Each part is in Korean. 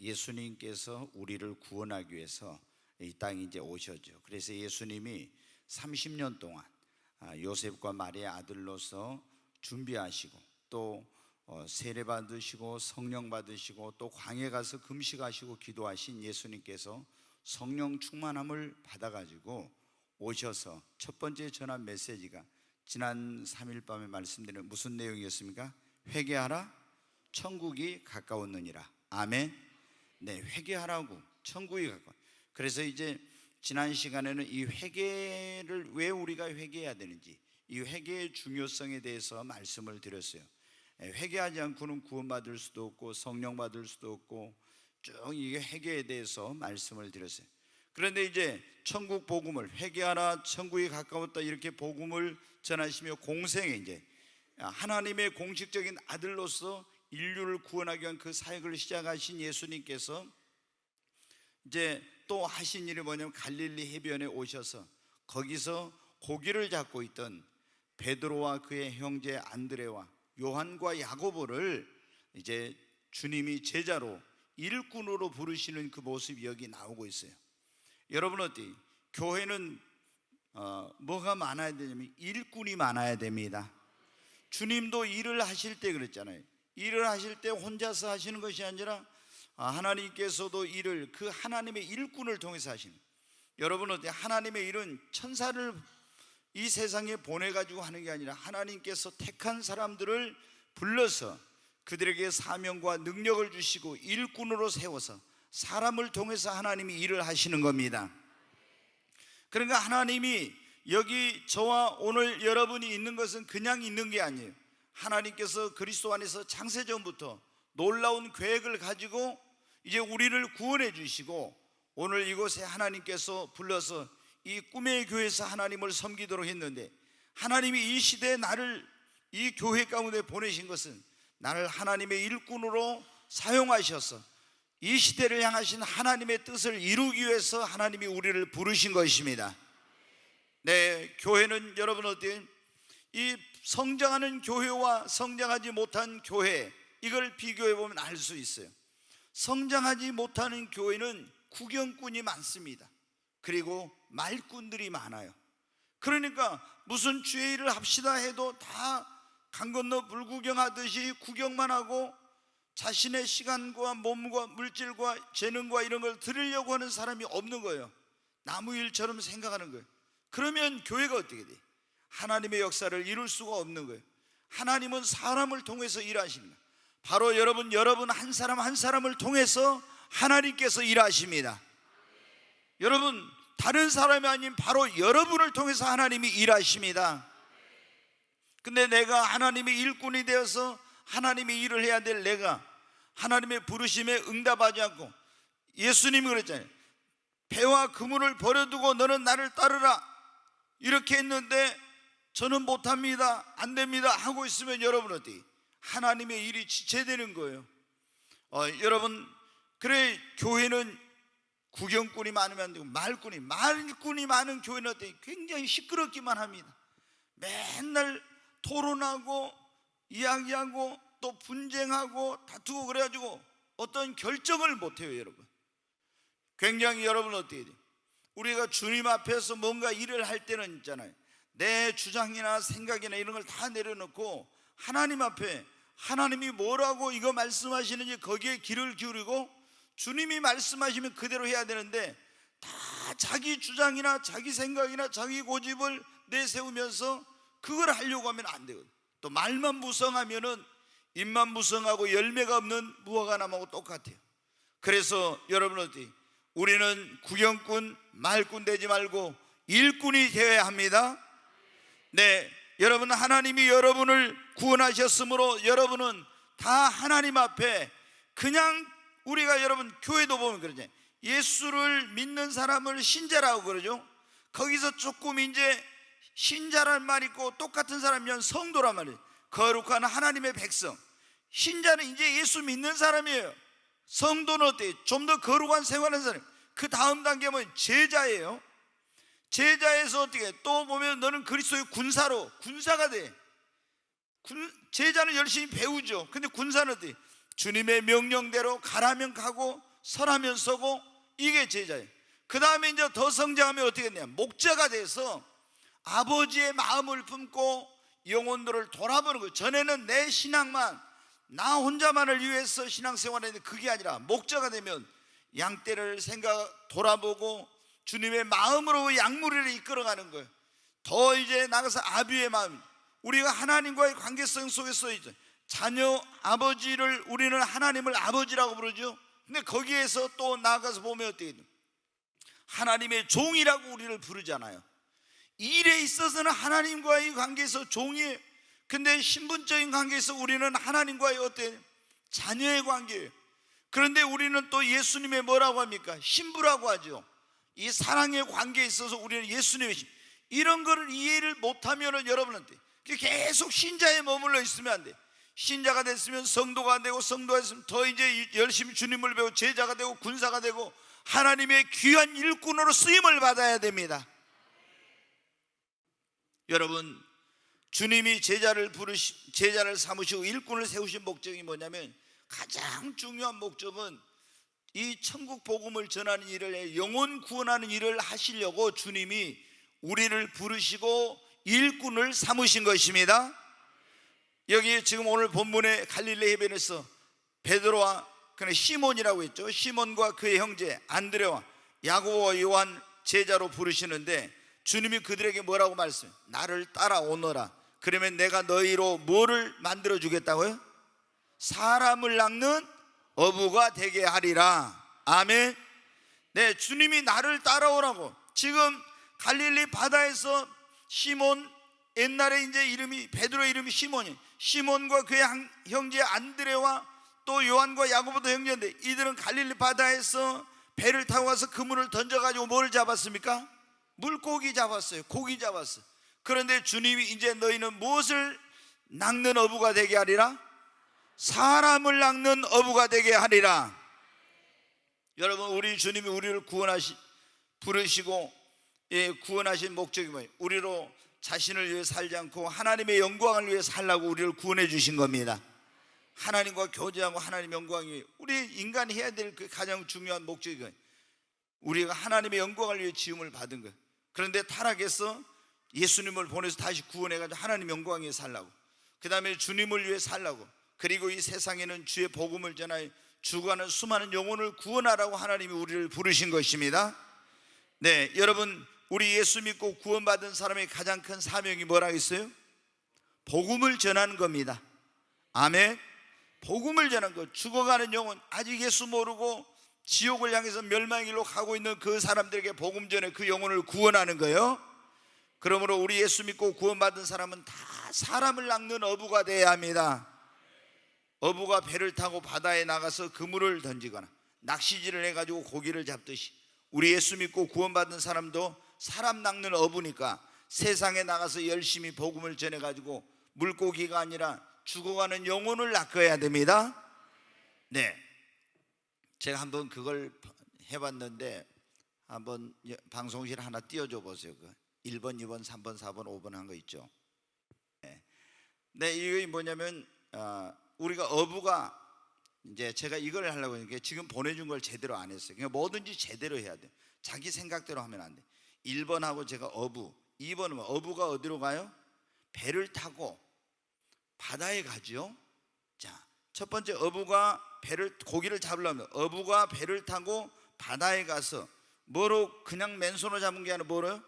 예수님께서 우리를 구원하기 위해서 이 땅에 이제 오셨죠. 그래서 예수님이 30년 동안 요셉과 마리아 아들로서 준비하시고 또 세례 받으시고 성령 받으시고 또 광야에 가서 금식하시고 기도하신 예수님께서 성령 충만함을 받아가지고 오셔서 첫 번째 전한 메시지가 지난 3일 밤에 말씀드린 무슨 내용이었습니까? 회개하라, 천국이 가까웠느니라. 아멘. 네, 회개하라고, 천국이 가까워. 그래서 이제 지난 시간에는 이 회개를 왜 우리가 회개해야 되는지, 이 회개의 중요성에 대해서 말씀을 드렸어요. 회개하지 않고는 구원받을 수도 없고 성령 받을 수도 없고 쭉 이게 회개에 대해서 말씀을 드렸어요. 그런데 이제 천국 복음을, 회개하라 천국이 가까웠다, 이렇게 복음을 전하시며 공생에 이제 하나님의 공식적인 아들로서 인류를 구원하기 위한 그 사역을 시작하신 예수님께서 이제 또 하신 일이 뭐냐면 갈릴리 해변에 오셔서 거기서 고기를 잡고 있던 베드로와 그의 형제 안드레와 요한과 야고보를 이제 주님이 제자로 일꾼으로 부르시는 그 모습이 여기 나오고 있어요. 여러분 어때요? 교회는 뭐가 많아야 되냐면 일꾼이 많아야 됩니다. 주님도 일을 하실 때 그랬잖아요. 일을 하실 때 혼자서 하시는 것이 아니라 하나님께서도 일을 그 하나님의 일꾼을 통해서 하시는. 여러분 어때요? 하나님의 일은 천사를 이 세상에 보내가지고 하는 게 아니라 하나님께서 택한 사람들을 불러서 그들에게 사명과 능력을 주시고 일꾼으로 세워서 사람을 통해서 하나님이 일을 하시는 겁니다. 그러니까 하나님이 여기 저와 오늘 여러분이 있는 것은 그냥 있는 게 아니에요. 하나님께서 그리스도 안에서 창세전부터 놀라운 계획을 가지고 이제 우리를 구원해 주시고 오늘 이곳에 하나님께서 불러서 이 꿈의 교회에서 하나님을 섬기도록 했는데, 하나님이 이 시대에 나를 이 교회 가운데 보내신 것은 나를 하나님의 일꾼으로 사용하셔서 이 시대를 향하신 하나님의 뜻을 이루기 위해서 하나님이 우리를 부르신 것입니다. 네, 교회는 여러분 어때요? 이 성장하는 교회와 성장하지 못한 교회, 이걸 비교해 보면 알 수 있어요. 성장하지 못하는 교회는 구경꾼이 많습니다. 그리고 말꾼들이 많아요. 그러니까 무슨 주일을 합시다 해도 다 강 건너 불구경하듯이 구경만 하고 자신의 시간과 몸과 물질과 재능과 이런 걸 드리려고 하는 사람이 없는 거예요. 나무 일처럼 생각하는 거예요. 그러면 교회가 어떻게 돼? 하나님의 역사를 이룰 수가 없는 거예요. 하나님은 사람을 통해서 일하십니다. 바로 여러분 한 사람 한 사람을 통해서 하나님께서 일하십니다. 여러분, 다른 사람이 아닌 바로 여러분을 통해서 하나님이 일하십니다. 근데 내가 하나님의 일꾼이 되어서 하나님의 일을 해야 될 내가 하나님의 부르심에 응답하지 않고, 예수님이 그랬잖아요. 배와 그물을 버려두고 너는 나를 따르라 이렇게 했는데 저는 못합니다, 안 됩니다 하고 있으면 여러분 어떻게? 하나님의 일이 지체되는 거예요. 여러분, 그래 교회는 구경꾼이 많으면 안 되고 말꾼이 많은 교회는 어때요? 굉장히 시끄럽기만 합니다. 맨날 토론하고 이야기하고 또 분쟁하고 다투고 그래가지고 어떤 결정을 못해요. 여러분, 굉장히 여러분 어떻게 돼요? 우리가 주님 앞에서 뭔가 일을 할 때는 있잖아요, 내 주장이나 생각이나 이런 걸 다 내려놓고 하나님 앞에 하나님이 뭐라고 이거 말씀하시는지 거기에 귀를 기울이고 주님이 말씀하시면 그대로 해야 되는데 다 자기 주장이나 자기 생각이나 자기 고집을 내세우면서 그걸 하려고 하면 안 되거든요. 또 말만 무성하면은 입만 무성하고 열매가 없는 무화과나무하고 똑같아요. 그래서 여러분 어떻게? 우리는 구경꾼, 말꾼 되지 말고 일꾼이 되어야 합니다. 네, 여러분, 하나님이 여러분을 구원하셨으므로 여러분은 다 하나님 앞에 그냥, 우리가 여러분 교회도 보면 그러죠. 예수를 믿는 사람을 신자라고 그러죠. 거기서 조금 이제 신자란 말 있고 똑같은 사람이면 성도란 말이에요. 거룩한 하나님의 백성. 신자는 이제 예수 믿는 사람이에요. 성도는 어때요? 좀 더 거룩한 생활하는 사람. 그 다음 단계는 제자예요. 제자에서 어떻게 또 보면 너는 그리스도의 군사가 돼. 제자는 열심히 배우죠. 근데 군사는 어떻게? 주님의 명령대로 가라면 가고 설하면 서고, 이게 제자예요. 그 다음에 이제 더 성장하면 어떻게 됐냐, 목자가 돼서 아버지의 마음을 품고 영혼들을 돌아보는 거예요. 전에는 내 신앙만, 나 혼자만을 위해서 신앙생활을 했는데, 그게 아니라 목자가 되면 양떼를 돌아보고 주님의 마음으로 양무리를 이끌어가는 거예요. 더 이제 나가서 아비의 마음, 우리가 하나님과의 관계성 속에서 이제 자녀 아버지를, 우리는 하나님을 아버지라고 부르죠. 근데 거기에서 또 나아가서 보면 어떻게 돼요? 하나님의 종이라고 우리를 부르잖아요. 일에 있어서는 하나님과의 관계에서 종이에요. 근데 신분적인 관계에서 우리는 하나님과의 어떤 자녀의 관계예요. 그런데 우리는 또 예수님의 뭐라고 합니까? 신부라고 하죠. 이 사랑의 관계에 있어서 우리는 예수님의 신, 이런 거를 이해를 못하면 여러분한테 계속 신자에 머물러 있으면 안 돼. 신자가 됐으면 성도가 되고, 성도가 됐으면 더 이제 열심히 주님을 배우고 제자가 되고 군사가 되고 하나님의 귀한 일꾼으로 쓰임을 받아야 됩니다. 여러분, 주님이 제자를 삼으시고 일꾼을 세우신 목적이 뭐냐면, 가장 중요한 목적은 이 천국 복음을 전하는 일을, 영혼 구원하는 일을 하시려고 주님이 우리를 부르시고 일꾼을 삼으신 것입니다. 여기 지금 오늘 본문의 갈릴리 해변에서 베드로와 시몬이라고 했죠. 시몬과 그의 형제 안드레와 야고보와 요한 제자로 부르시는데, 주님이 그들에게 뭐라고 말씀해요? 나를 따라오너라. 그러면 내가 너희로 뭐를 만들어 주겠다고요? 사람을 낚는 어부가 되게 하리라. 아멘. 네, 주님이 나를 따라오라고. 지금 갈릴리 바다에서 시몬, 옛날에 이제 이름이 베드로 이름이 시몬이, 시몬과 그의 형제 안드레와 또 요한과 야고보도 형제인데, 이들은 갈릴리 바다에서 배를 타고 가서 그물을 던져가지고 뭘 잡았습니까? 물고기 잡았어요. 고기 잡았어요. 그런데 주님이 이제 너희는 무엇을 낚는 어부가 되게 하리라? 사람을 낚는 어부가 되게 하리라. 여러분, 우리 주님이 우리를 부르시고 구원하신 목적이 뭐예요? 우리로 자신을 위해 살지 않고 하나님의 영광을 위해 살라고 우리를 구원해 주신 겁니다. 하나님과 교제하고 하나님 영광이 위해, 우리 인간이 해야 될 그 가장 중요한 목적이 거예요. 우리가 하나님의 영광을 위해 지음을 받은 거예요. 그런데 타락해서 예수님을 보내서 다시 구원해가지고 하나님 영광 위해 살라고, 그 다음에 주님을 위해 살라고, 그리고 이 세상에는 주의 복음을 전하여 죽어가는 수많은 영혼을 구원하라고 하나님이 우리를 부르신 것입니다. 네, 여러분, 우리 예수 믿고 구원받은 사람의 가장 큰 사명이 뭐라고 했어요? 복음을 전하는 겁니다. 아멘. 복음을 전하는 것. 죽어가는 영혼, 아직 예수 모르고 지옥을 향해서 멸망의 길로 가고 있는 그 사람들에게 복음 전해 그 영혼을 구원하는 거예요. 그러므로 우리 예수 믿고 구원받은 사람은 다 사람을 낚는 어부가 되어야 합니다. 어부가 배를 타고 바다에 나가서 그물을 던지거나 낚시질을 해가지고 고기를 잡듯이, 우리 예수 믿고 구원받은 사람도 사람 낚는 어부니까 세상에 나가서 열심히 복음을 전해가지고 물고기가 아니라 죽어가는 영혼을 낚아야 됩니다. 네, 제가 한번 그걸 해봤는데, 한번 방송실 하나 띄워줘 보세요. 1번, 2번, 3번, 4번, 5번 한 거 있죠. 네, 이게 뭐냐면 우리가 어부가, 이제 제가 이걸 하려고 하니까 지금 보내준 걸 제대로 안 했어요. 그러니까 뭐든지 제대로 해야 돼. 자기 생각대로 하면 안 돼. 1번하고 제가 어부, 2번은 어부가 어디로 가요? 배를 타고 바다에 가죠. 자, 첫 번째, 어부가 고기를 잡으려면 어부가 배를 타고 바다에 가서 뭐로, 그냥 맨손으로 잡은 게 아니라 뭐로요?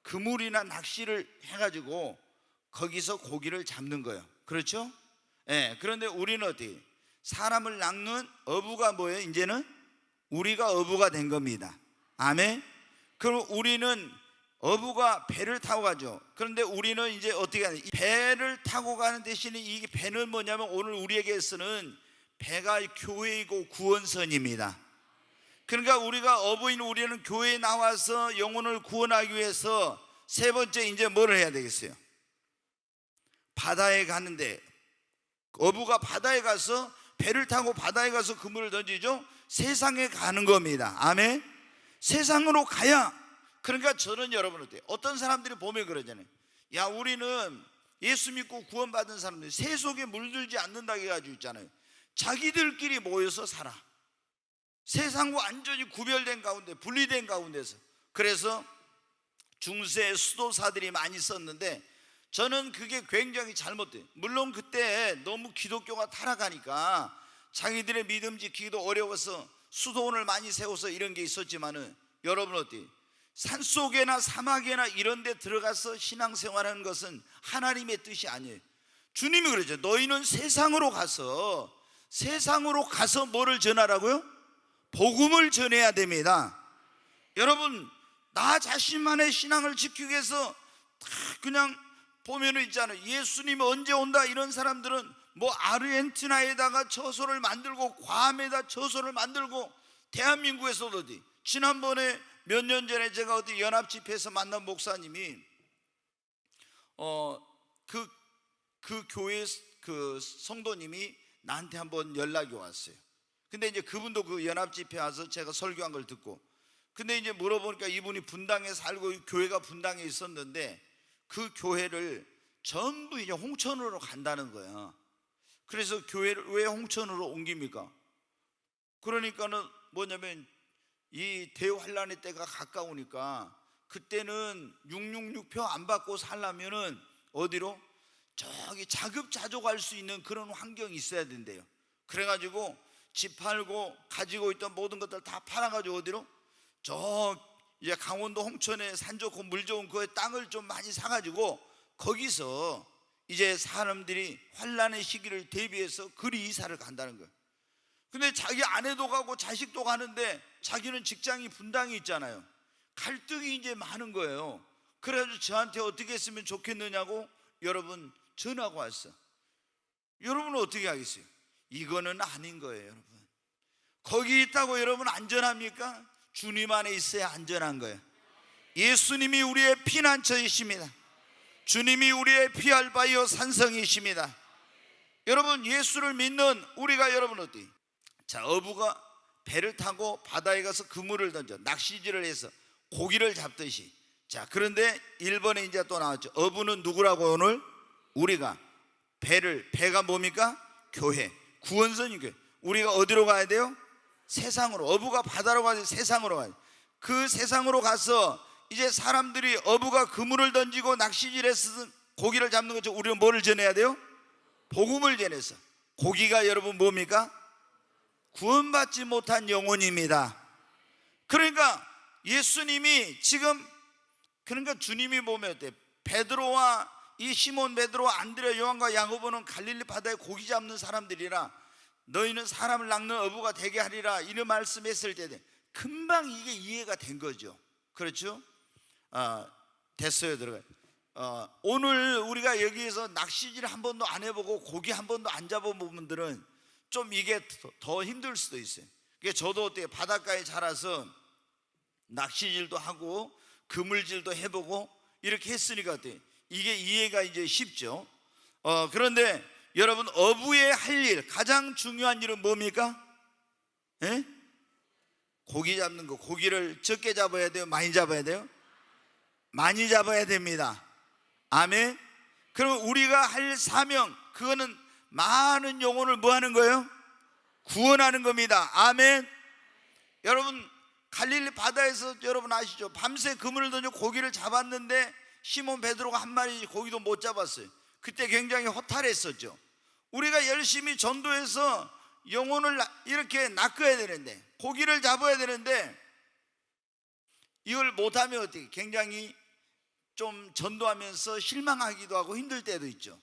그물이나 낚시를 해가지고 거기서 고기를 잡는 거예요. 그렇죠? 예. 그런데 우리는 어떻게? 사람을 낚는 어부가 뭐예요? 이제는 우리가 어부가 된 겁니다. 아멘. 그럼 우리는 어부가 배를 타고 가죠. 그런데 우리는 이제 어떻게 하냐? 배를 타고 가는 대신에 이 배는 뭐냐면, 오늘 우리에게서는 배가 교회이고 구원선입니다. 그러니까 우리가 어부인 우리는 교회에 나와서 영혼을 구원하기 위해서 세 번째 이제 뭐를 해야 되겠어요? 바다에 가는데, 어부가 바다에 가서 배를 타고 바다에 가서 그물을 던지죠. 세상에 가는 겁니다. 아멘. 세상으로 가야. 그러니까 저는 여러분 어때요? 어떤 사람들이 보면 그러잖아요. 야, 우리는 예수 믿고 구원받은 사람들 새 속에 물들지 않는다고 해가지고 있잖아요. 자기들끼리 모여서 살아. 세상과 완전히 구별된 가운데, 분리된 가운데서. 그래서 중세 수도사들이 많이 썼는데 저는 그게 굉장히 잘못돼요. 물론 그때 너무 기독교가 타락하니까 자기들의 믿음 지키기도 어려워서 수도원을 많이 세워서 이런 게 있었지만은, 여러분 어때요? 산속에나 사막에나 이런 데 들어가서 신앙생활하는 것은 하나님의 뜻이 아니에요. 주님이 그러죠. 너희는 세상으로 가서 뭐를 전하라고요? 복음을 전해야 됩니다. 여러분, 나 자신만의 신앙을 지키기 위해서 다 그냥 보면은 있잖아요, 예수님이 언제 온다 이런 사람들은 뭐 아르헨티나에다가 처소를 만들고 괌에다 처소를 만들고, 대한민국에서도 어디, 지난번에 몇 년 전에 제가 어디 연합집회에서 만난 목사님이 그 교회 그 성도님이 나한테 한번 연락이 왔어요. 근데 이제 그분도 그 연합집회 와서 제가 설교한 걸 듣고, 근데 이제 물어보니까 이분이 분당에 살고 교회가 분당에 있었는데 그 교회를 전부 이제 홍천으로 간다는 거예요. 그래서 교회를 왜 홍천으로 옮깁니까? 그러니까는 뭐냐면 이 대환란의 때가 가까우니까 그때는 666표 안 받고 살려면은 어디로? 저기 자급자족할 수 있는 그런 환경이 있어야 된대요. 그래가지고 집 팔고 가지고 있던 모든 것들 다 팔아가지고 어디로? 저 이제 강원도 홍천에 산 좋고 물 좋은 그 땅을 좀 많이 사가지고 거기서 이제 사람들이 환란의 시기를 대비해서 그리 이사를 간다는 거예요. 근데 자기 아내도 가고 자식도 가는데 자기는 직장이 분당이 있잖아요. 갈등이 이제 많은 거예요. 그래가지고 저한테 어떻게 했으면 좋겠느냐고 여러분 전화가 왔어. 여러분은 어떻게 하겠어요? 이거는 아닌 거예요. 여러분, 거기 있다고 여러분 안전합니까? 주님 안에 있어야 안전한 거예요. 예수님이 우리의 피난처이십니다. 주님이 우리의 피할 바요 산성이십니다. 여러분, 예수를 믿는 우리가 여러분 어디? 자, 어부가 배를 타고 바다에 가서 그물을 던져 낚시질을 해서 고기를 잡듯이. 자, 그런데 1번에 이제 또 나왔죠. 어부는 누구라고? 오늘 우리가 배가 뭡니까? 교회, 구원선인 교회. 우리가 어디로 가야 돼요? 세상으로. 어부가 바다로 가야 돼요. 세상으로 가야 돼요. 그 세상으로 가서 이제 사람들이 어부가 그물을 던지고 낚시질해서 고기를 잡는 것처럼 우리는 뭐를 전해야 돼요? 복음을 전해서. 고기가 여러분 뭡니까? 구원받지 못한 영혼입니다. 그러니까 예수님이 지금, 그러니까 주님이 보면 어때? 베드로와 이 시몬 베드로와 안드레 요한과 야고보는 갈릴리 바다에 고기 잡는 사람들이라 너희는 사람을 낚는 어부가 되게 하리라 이런 말씀했을 때 금방 이게 이해가 된 거죠. 그렇죠? 됐어요. 들어가요. 오늘 우리가 여기에서 낚시질 한 번도 안 해보고 고기 한 번도 안 잡아본 분들은 좀 이게 더 힘들 수도 있어요. 저도 어때요? 바닷가에 자라서 낚시질도 하고 그물질도 해보고 이렇게 했으니까 어때요? 이게 이해가 이제 쉽죠. 그런데 여러분, 어부의 할 일, 가장 중요한 일은 뭡니까? 예? 고기 잡는 거. 고기를 적게 잡아야 돼요? 많이 잡아야 돼요? 많이 잡아야 됩니다. 아멘. 그럼 우리가 할 사명, 그거는 많은 영혼을 뭐 하는 거예요? 구원하는 겁니다. 아멘. 여러분, 갈릴리 바다에서 여러분 아시죠? 밤새 그물을 던져 고기를 잡았는데 시몬 베드로가 한 마리 고기도 못 잡았어요. 그때 굉장히 허탈했었죠. 우리가 열심히 전도해서 영혼을 이렇게 낚아야 되는데, 고기를 잡아야 되는데 이걸 못하면 어떻게? 굉장히 좀 전도하면서 실망하기도 하고 힘들 때도 있죠.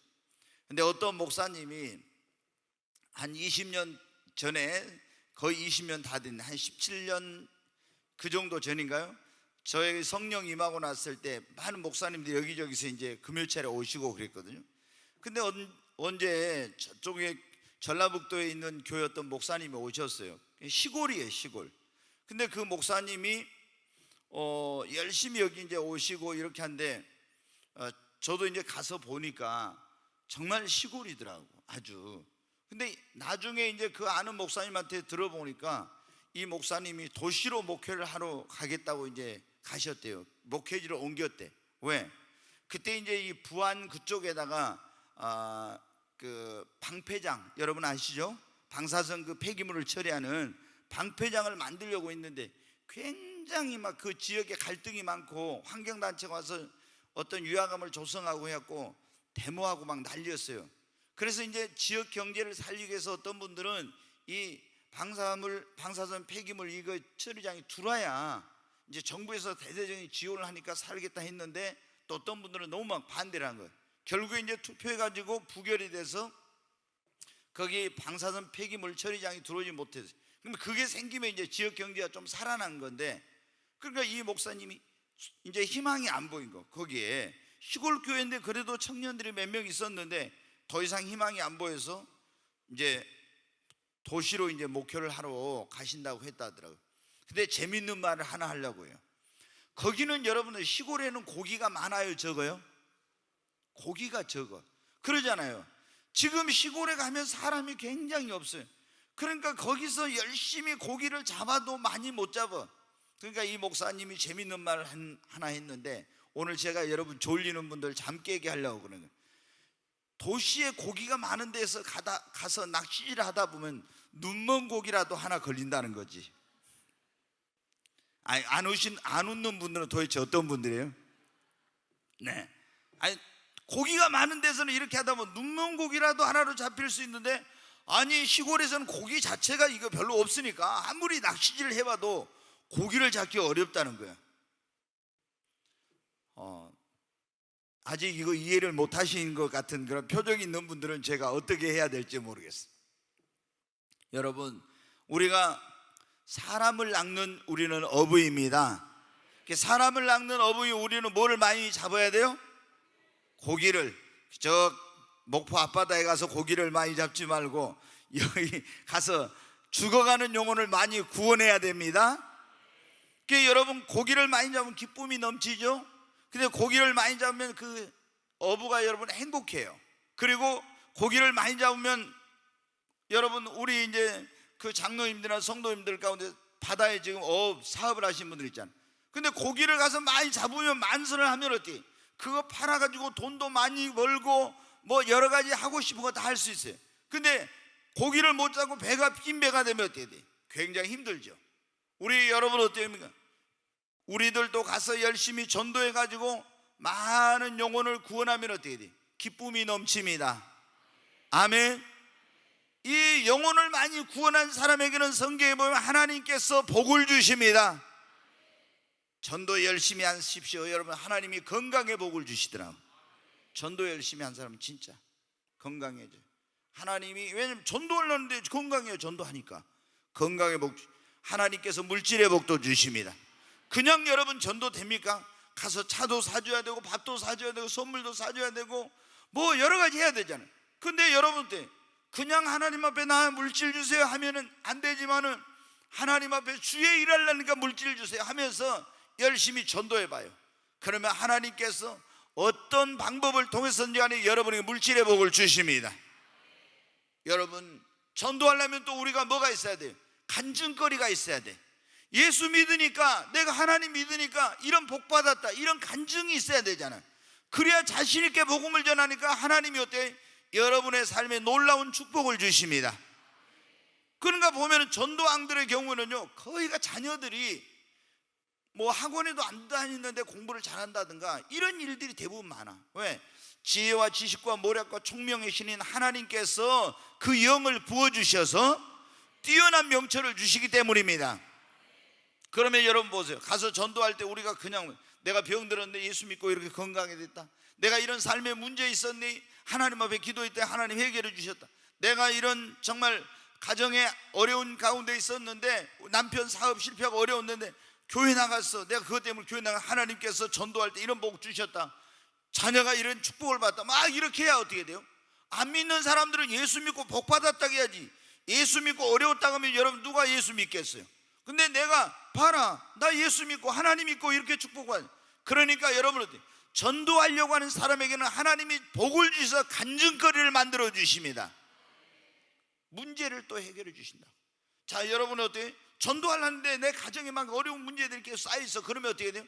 근데 어떤 목사님이 한 20년 전에, 거의 20년 다 된, 한 17년 그 정도 전인가요? 저에게 성령 임하고 났을 때 많은 목사님들이 여기저기서 이제 금요일에 오시고 그랬거든요. 근데 언제 저쪽에 전라북도에 있는 교회 어떤 목사님이 오셨어요. 시골이에요, 시골. 근데 그 목사님이 열심히 여기 이제 오시고 이렇게 한데 저도 이제 가서 보니까 정말 시골이더라고, 아주. 근데 나중에 이제 그 아는 목사님한테 들어보니까 이 목사님이 도시로 목회를 하러 가겠다고 이제 가셨대요. 목회지로 옮겼대. 왜? 그때 이제 이 부안 그쪽에다가 그 방패장, 여러분 아시죠? 방사선 그 폐기물을 처리하는 방패장을 만들려고 했는데 굉장히 막 그 지역에 갈등이 많고 환경단체가 와서 어떤 유화감을 조성하고 해갖고 데모하고 막 난리였어요. 그래서 이제 지역 경제를 살리기 위해서 어떤 분들은 이 방사선 폐기물 이거 처리장이 들어와야 이제 정부에서 대대적인 지원을 하니까 살겠다 했는데, 또 어떤 분들은 너무 막 반대를 한 거예요. 결국에 이제 투표해가지고 부결이 돼서 거기 방사선 폐기물 처리장이 들어오지 못했어요. 그럼 그게 생기면 이제 지역 경제가 좀 살아난 건데, 그러니까 이 목사님이 이제 희망이 안 보인 거. 거기에 시골 교회인데 그래도 청년들이 몇 명 있었는데 더 이상 희망이 안 보여서 이제 도시로 이제 목회를 하러 가신다고 했다더라고요. 근데 재밌는 말을 하나 하려고 해요. 거기는 여러분들 시골에는 고기가 많아요, 적어요? 고기가 적어. 그러잖아요. 지금 시골에 가면 사람이 굉장히 없어요. 그러니까 거기서 열심히 고기를 잡아도 많이 못 잡아. 그러니까 이 목사님이 재밌는 말을 하나 했는데, 오늘 제가 여러분 졸리는 분들 잠 깨게 하려고 그러는 거예요. 도시에 고기가 많은 데서 가서 낚시를 하다 보면 눈먼 고기라도 하나 걸린다는 거지. 아니, 안 웃는 분들은 도대체 어떤 분들이에요? 네. 아니, 고기가 많은 데서는 이렇게 하다 보면 눈먼 고기라도 하나로 잡힐 수 있는데, 아니 시골에서는 고기 자체가 이거 별로 없으니까 아무리 낚시질을 해봐도 고기를 잡기 어렵다는 거야. 아직 이거 이해를 못 하신 것 같은 그런 표정이 있는 분들은 제가 어떻게 해야 될지 모르겠어요. 여러분, 우리가 사람을 낚는 우리는 어부입니다. 사람을 낚는 어부이 우리는 뭐를 많이 잡아야 돼요? 고기를. 저 목포 앞바다에 가서 고기를 많이 잡지 말고 여기 가서 죽어가는 영혼을 많이 구원해야 됩니다. 여러분, 고기를 많이 잡으면 기쁨이 넘치죠. 근데 고기를 많이 잡으면 그 어부가 여러분 행복해요. 그리고 고기를 많이 잡으면 여러분, 우리 이제 그 장로님들이나 성도님들 가운데 바다에 지금 사업을 하시는 분들 있잖아요. 근데 고기를 가서 많이 잡으면 만선을 하면 어떻게? 그거 팔아가지고 돈도 많이 벌고 뭐 여러 가지 하고 싶은 거 다 할 수 있어요. 근데 고기를 못 잡고 배가 빈 배가 되면 어떻게 돼? 굉장히 힘들죠. 우리 여러분 어때입니까? 우리들도 가서 열심히 전도해가지고 많은 영혼을 구원하면 어떻게 돼? 기쁨이 넘칩니다. 아멘. 이 영혼을 많이 구원한 사람에게는 성경에 보면 하나님께서 복을 주십니다. 전도 열심히 하십시오. 여러분, 하나님이 건강에 복을 주시더라고요. 전도 열심히 한 사람은 진짜 건강해져요. 하나님이, 왜냐면 전도를 하는데 건강해요. 전도하니까 건강의 복, 하나님께서 물질의 복도 주십니다. 그냥 여러분 전도 됩니까? 가서 차도 사줘야 되고 밥도 사줘야 되고 선물도 사줘야 되고 뭐 여러 가지 해야 되잖아요. 근데 여러분 때 그냥 하나님 앞에 나 물질 주세요 하면은 안 되지만은, 하나님 앞에 주의 일하려니까 물질 주세요 하면서 열심히 전도해봐요. 그러면 하나님께서 어떤 방법을 통해서든지 간에 여러분에게 물질의 복을 주십니다. 여러분, 전도하려면 또 우리가 뭐가 있어야 돼요? 간증거리가 있어야 돼. 예수 믿으니까, 내가 하나님 믿으니까 이런 복 받았다, 이런 간증이 있어야 되잖아요. 그래야 자신 있게 복음을 전하니까 하나님이 어때요? 여러분의 삶에 놀라운 축복을 주십니다. 그런가 보면 전도왕들의 경우는요, 거의가 자녀들이 뭐 학원에도 안 다니는데 공부를 잘한다든가 이런 일들이 대부분 많아. 왜? 지혜와 지식과 모략과 총명의 신인 하나님께서 그 영을 부어주셔서 뛰어난 명철을 주시기 때문입니다. 그러면 여러분 보세요. 가서 전도할 때 우리가 그냥 내가 병들었는데 예수 믿고 이렇게 건강해 됐다, 내가 이런 삶에 문제 있었니 하나님 앞에 기도할 때 하나님 해결해 주셨다, 내가 이런 정말 가정에 어려운 가운데 있었는데 남편 사업 실패하고 어려웠는데 교회 나갔어, 내가 그것 때문에 교회 나가 하나님께서 전도할 때 이런 복 주셨다, 자녀가 이런 축복을 받다, 막 이렇게 해야 어떻게 돼요? 안 믿는 사람들은 예수 믿고 복 받았다고 해야지. 예수 믿고 어려웠다고 하면 여러분 누가 예수 믿겠어요? 근데 내가 봐라, 나 예수 믿고 하나님 믿고 이렇게 축복받아. 그러니까 여러분, 전도하려고 하는 사람에게는 하나님이 복을 주셔서 간증거리를 만들어 주십니다. 문제를 또 해결해 주신다. 자, 여러분은 어때요? 전도하려는데 내 가정에 막 어려운 문제들이 이렇게 쌓여있어. 그러면 어떻게 돼요?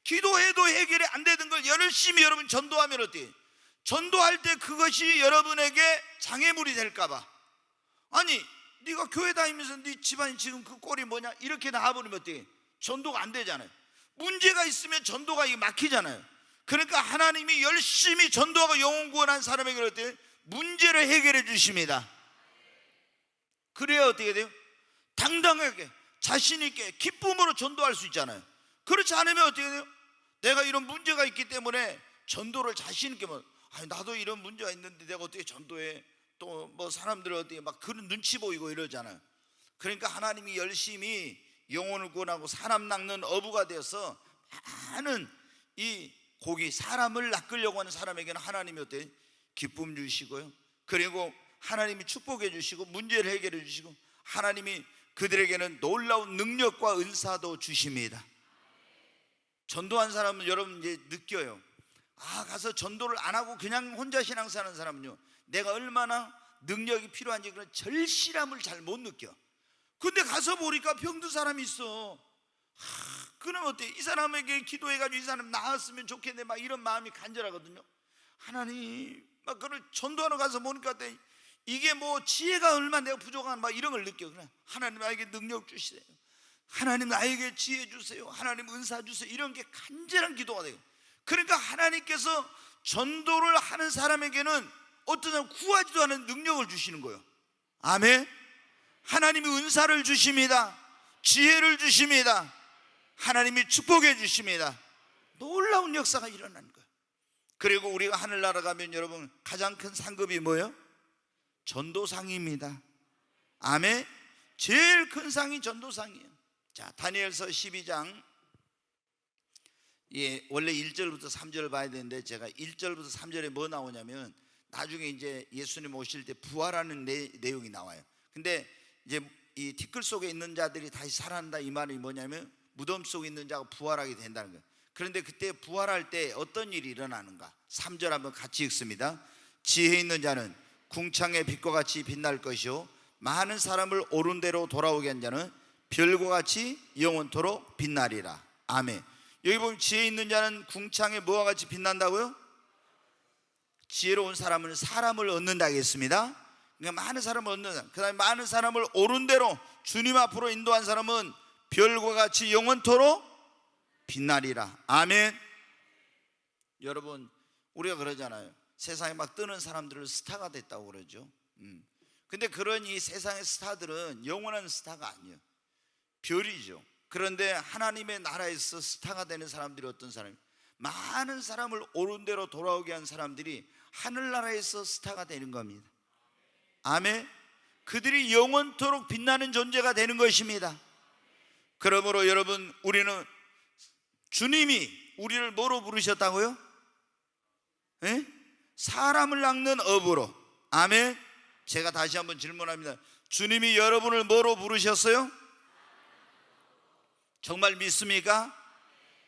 기도해도 해결이 안 되는 걸 열심히 여러분 전도하면 어때요? 전도할 때 그것이 여러분에게 장애물이 될까봐. 아니, 네가 교회 다니면서 네 집안이 지금 그 꼴이 뭐냐 이렇게 나와버리면 어떻게 전도가 안 되잖아요. 문제가 있으면 전도가 막히잖아요. 그러니까 하나님이 열심히 전도하고 영혼 구원한 사람에게 어때요? 문제를 해결해 주십니다. 그래야 어떻게 돼요? 당당하게 자신 있게 기쁨으로 전도할 수 있잖아요. 그렇지 않으면 어떻게 돼요? 내가 이런 문제가 있기 때문에 전도를 자신 있게 나도 이런 문제가 있는데 내가 어떻게 전도해? 또 뭐 사람들이 어떻게 막 그런 눈치 보이고 이러잖아요. 그러니까 하나님이 열심히 영혼을 구원하고 사람 낚는 어부가 되어서 많은 이 고기 사람을 낚으려고 하는 사람에게는 하나님이 어때? 기쁨 주시고요. 그리고 하나님이 축복해 주시고 문제를 해결해 주시고 하나님이 그들에게는 놀라운 능력과 은사도 주십니다. 전도한 사람은 여러분 이제 느껴요. 가서 전도를 안 하고 그냥 혼자 신앙사는 사람은요, 내가 얼마나 능력이 필요한지 그런 절실함을 잘 못 느껴. 근데 가서 보니까 병든 사람이 있어. 그럼 어때? 이 사람에게 기도해가지고 이 사람 나았으면 좋겠네 막 이런 마음이 간절하거든요. 하나님 막 그걸 전도하러 가서 보니까 이게 뭐 지혜가 얼마 내가 부족한 막 이런 걸 느껴. 그래, 하나님 나에게 능력 주시세요. 하나님 나에게 지혜 주세요. 하나님 은사 주세요. 이런 게 간절한 기도가 돼요. 그러니까 하나님께서 전도를 하는 사람에게는 어떤 사람 구하지도 않은 능력을 주시는 거예요. 아멘. 하나님이 은사를 주십니다. 지혜를 주십니다. 하나님이 축복해 주십니다. 놀라운 역사가 일어나는 거예요. 그리고 우리가 하늘나라 가면 여러분 가장 큰 상급이 뭐예요? 전도상입니다. 아멘. 제일 큰 상이 전도상이에요. 자, 다니엘서 12장 원래 1절부터 3절을 봐야 되는데 제가 1절부터 3절에 뭐 나오냐면 나중에 이제 예수님 오실 때 부활하는 내용이 나와요. 근데 이제 이 티끌 속에 있는 자들이 다시 살아난다 이 말이 뭐냐면 무덤 속에 있는 자가 부활하게 된다는 거예요. 그런데 그때 부활할 때 어떤 일이 일어나는가? 3절 한번 같이 읽습니다. 지혜 있는 자는 궁창의 빛과 같이 빛날 것이요 많은 사람을 옳은 대로 돌아오게 한 자는 별과 같이 영원토록 빛나리라. 아멘. 여기 보면 지혜 있는 자는 궁창에 뭐와 같이 빛난다고요? 지혜로운 사람은 사람을 얻는다 하겠습니다. 그러니까 많은 사람을 얻는 사람, 그 다음에 많은 사람을 옳은 대로 주님 앞으로 인도한 사람은 별과 같이 영원토록 빛나리라. 아멘. 여러분 우리가 그러잖아요. 세상에 막 뜨는 사람들을 스타가 됐다고 그러죠. 근데 그런 이 세상의 스타들은 영원한 스타가 아니에요. 별이죠. 그런데 하나님의 나라에서 스타가 되는 사람들이 어떤 사람이에요? 많은 사람을 옳은 대로 돌아오게 한 사람들이 하늘나라에서 스타가 되는 겁니다. 아멘. 그들이 영원토록 빛나는 존재가 되는 것입니다. 그러므로 여러분 우리는 주님이 우리를 뭐로 부르셨다고요? 사람을 낚는 어부로. 아멘. 제가 다시 한번 질문합니다. 주님이 여러분을 뭐로 부르셨어요? 정말 믿습니까?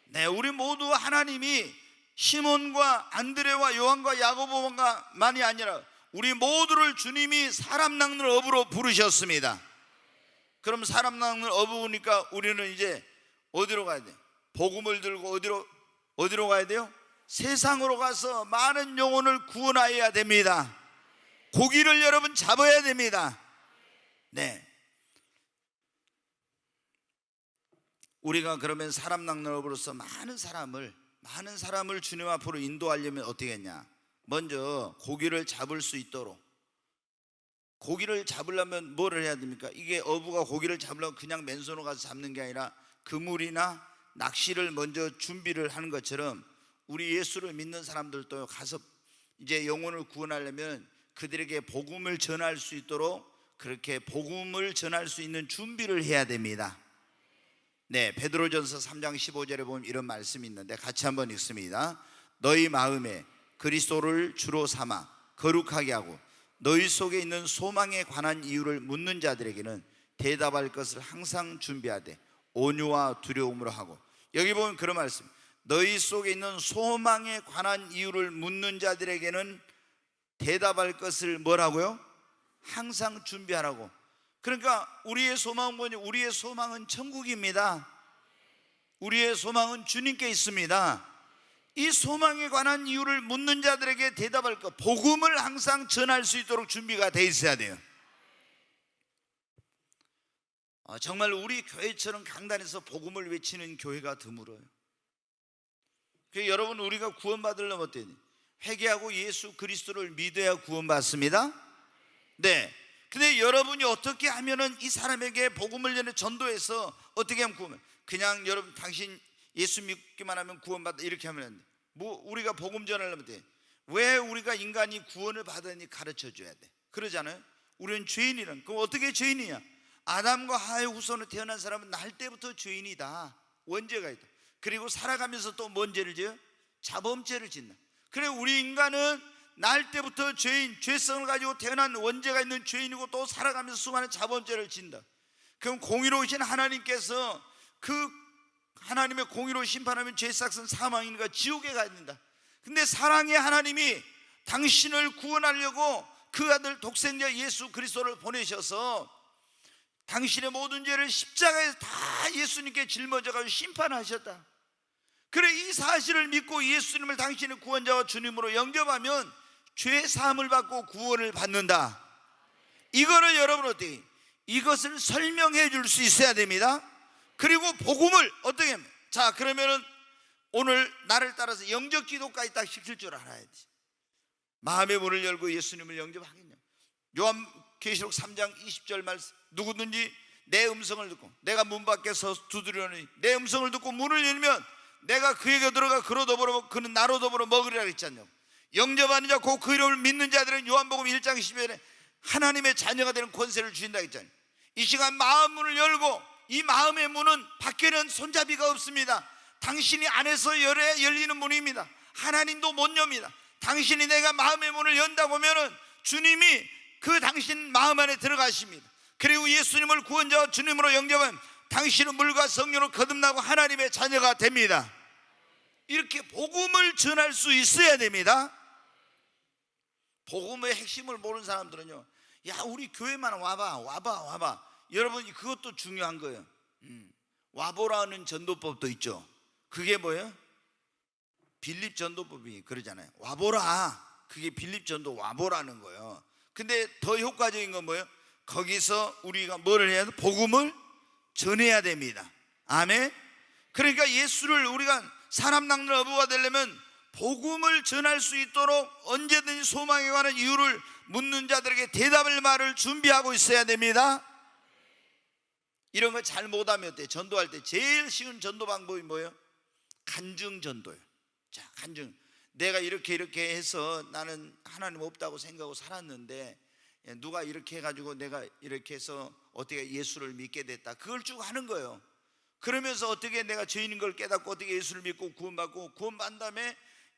네, 우리 모두 하나님이 시몬과 안드레와 요한과 야고보만이 아니라 우리 모두를 주님이 사람 낚는 어부로 부르셨습니다. 그럼 사람 낚는 어부니까 우리는 이제 어디로 가야 돼요? 복음을 들고 어디로 가야 돼요? 세상으로 가서 많은 영혼을 구원하여야 됩니다. 고기를 여러분 잡아야 됩니다. 네. 우리가 그러면 사람 낚는 업으로서 많은 사람을 주님 앞으로 인도하려면 어떻게 했냐? 먼저 고기를 잡을 수 있도록. 고기를 잡으려면 뭐를 해야 됩니까? 이게 어부가 고기를 잡으려면 그냥 맨손으로 가서 잡는 게 아니라 그물이나 낚시를 먼저 준비를 하는 것처럼 우리 예수를 믿는 사람들도 가서 이제 영혼을 구원하려면 그들에게 복음을 전할 수 있도록 그렇게 복음을 전할 수 있는 준비를 해야 됩니다. 네, 베드로전서 3장 15절에 보면 이런 말씀이 있는데 같이 한번 읽습니다. 너희 마음에 그리스도를 주로 삼아 거룩하게 하고 너희 속에 있는 소망에 관한 이유를 묻는 자들에게는 대답할 것을 항상 준비하되 온유와 두려움으로 하고. 여기 보면 그런 말씀, 너희 속에 있는 소망에 관한 이유를 묻는 자들에게는 대답할 것을 뭐라고요? 항상 준비하라고. 그러니까 우리의 소망은 뭐냐? 우리의 소망은 천국입니다. 우리의 소망은 주님께 있습니다. 이 소망에 관한 이유를 묻는 자들에게 대답할 것, 복음을 항상 전할 수 있도록 준비가 돼 있어야 돼요. 정말 우리 교회처럼 강단에서 복음을 외치는 교회가 드물어요. 여러분, 우리가 구원받으려면 어때요? 회개하고 예수 그리스도를 믿어야 구원받습니다. 네. 근데 여러분이 어떻게 하면은 이 사람에게 복음을 전해 전도해서 어떻게 하면 구원? 그냥 여러분 당신 예수 믿기만 하면 구원받다 이렇게 하면 안 돼. 우리가 복음 전하려면 돼. 왜 우리가 인간이 구원을 받으니 가르쳐 줘야 돼. 그러잖아요. 우리는 죄인이란. 그럼 어떻게 죄인이냐? 아담과 하의 후손으로 태어난 사람은 날 때부터 죄인이다. 원죄가 있다. 그리고 살아가면서 또 뭔 죄를 지어요? 자범죄를 짓는다. 그래, 우리 인간은 날 때부터 죄인, 죄성을 가지고 태어난 원죄가 있는 죄인이고 또 살아가면서 수많은 자범죄를 짓는다. 그럼 공의로우신 하나님께서 그 하나님의 공의로 심판하면 죄 삭은 사망이니까 지옥에 가야 된다. 근데 사랑의 하나님이 당신을 구원하려고 그 아들 독생자 예수 그리스도를 보내셔서 당신의 모든 죄를 십자가에서 다 예수님께 짊어져가지고 심판하셨다. 그래, 이 사실을 믿고 예수님을 당신의 구원자와 주님으로 영접하면 죄 사함을 받고 구원을 받는다. 이거를 여러분 어떻게, 이것을 설명해 줄 수 있어야 됩니다. 그리고 복음을 어떻게 하면, 자 그러면은 오늘 나를 따라서 영접 기도까지 딱 시킬 줄 알아야지. 마음의 문을 열고 예수님을 영접하겠냐. 요한계시록 3장 20절 말씀, 누구든지 내 음성을 듣고 내가 문 밖에서 두드리오니 내 음성을 듣고 문을 열면 내가 그에게 들어가 그로 더불어 그는 나로 더불어 먹으리라 했지 않냐고. 영접하는 자 곧 그 이름을 믿는 자들은 요한복음 1장 10절에 하나님의 자녀가 되는 권세를 주신다 했잖아요. 이 시간 마음 문을 열고, 이 마음의 문은 밖에는 손잡이가 없습니다. 당신이 안에서 열리는 문입니다. 하나님도 못 엽니다. 당신이 내가 마음의 문을 연다고 하면은 주님이 그 당신 마음 안에 들어가십니다. 그리고 예수님을 구원자와 주님으로 영접하면 당신은 물과 성령으로 거듭나고 하나님의 자녀가 됩니다. 이렇게 복음을 전할 수 있어야 됩니다. 복음의 핵심을 모르는 사람들은요, 야 우리 교회만 와봐. 여러분 그것도 중요한 거예요. 와보라는 전도법도 있죠. 그게 뭐예요? 빌립 전도법이 그러잖아요. 와보라. 그게 빌립 전도 와보라는 거예요. 근데 더 효과적인 건 뭐예요? 거기서 우리가 뭐를 해야 돼? 복음을 전해야 됩니다. 아멘. 그러니까 예수를 우리가 사람 낚는 어부가 되려면 복음을 전할 수 있도록 언제든지 소망에 관한 이유를 묻는 자들에게 대답할 말을 준비하고 있어야 됩니다. 이런 거 잘 못하면 어때? 전도할 때 제일 쉬운 전도 방법이 뭐예요? 간증 전도예요. 자, 간증. 내가 이렇게 해서 나는 하나님 없다고 생각하고 살았는데 누가 이렇게 해가지고 내가 이렇게 해서 어떻게 예수를 믿게 됐다. 그걸 쭉 하는 거예요. 그러면서 어떻게 내가 죄인인 걸 깨닫고 어떻게 예수를 믿고 구원받고 구원받은 다음에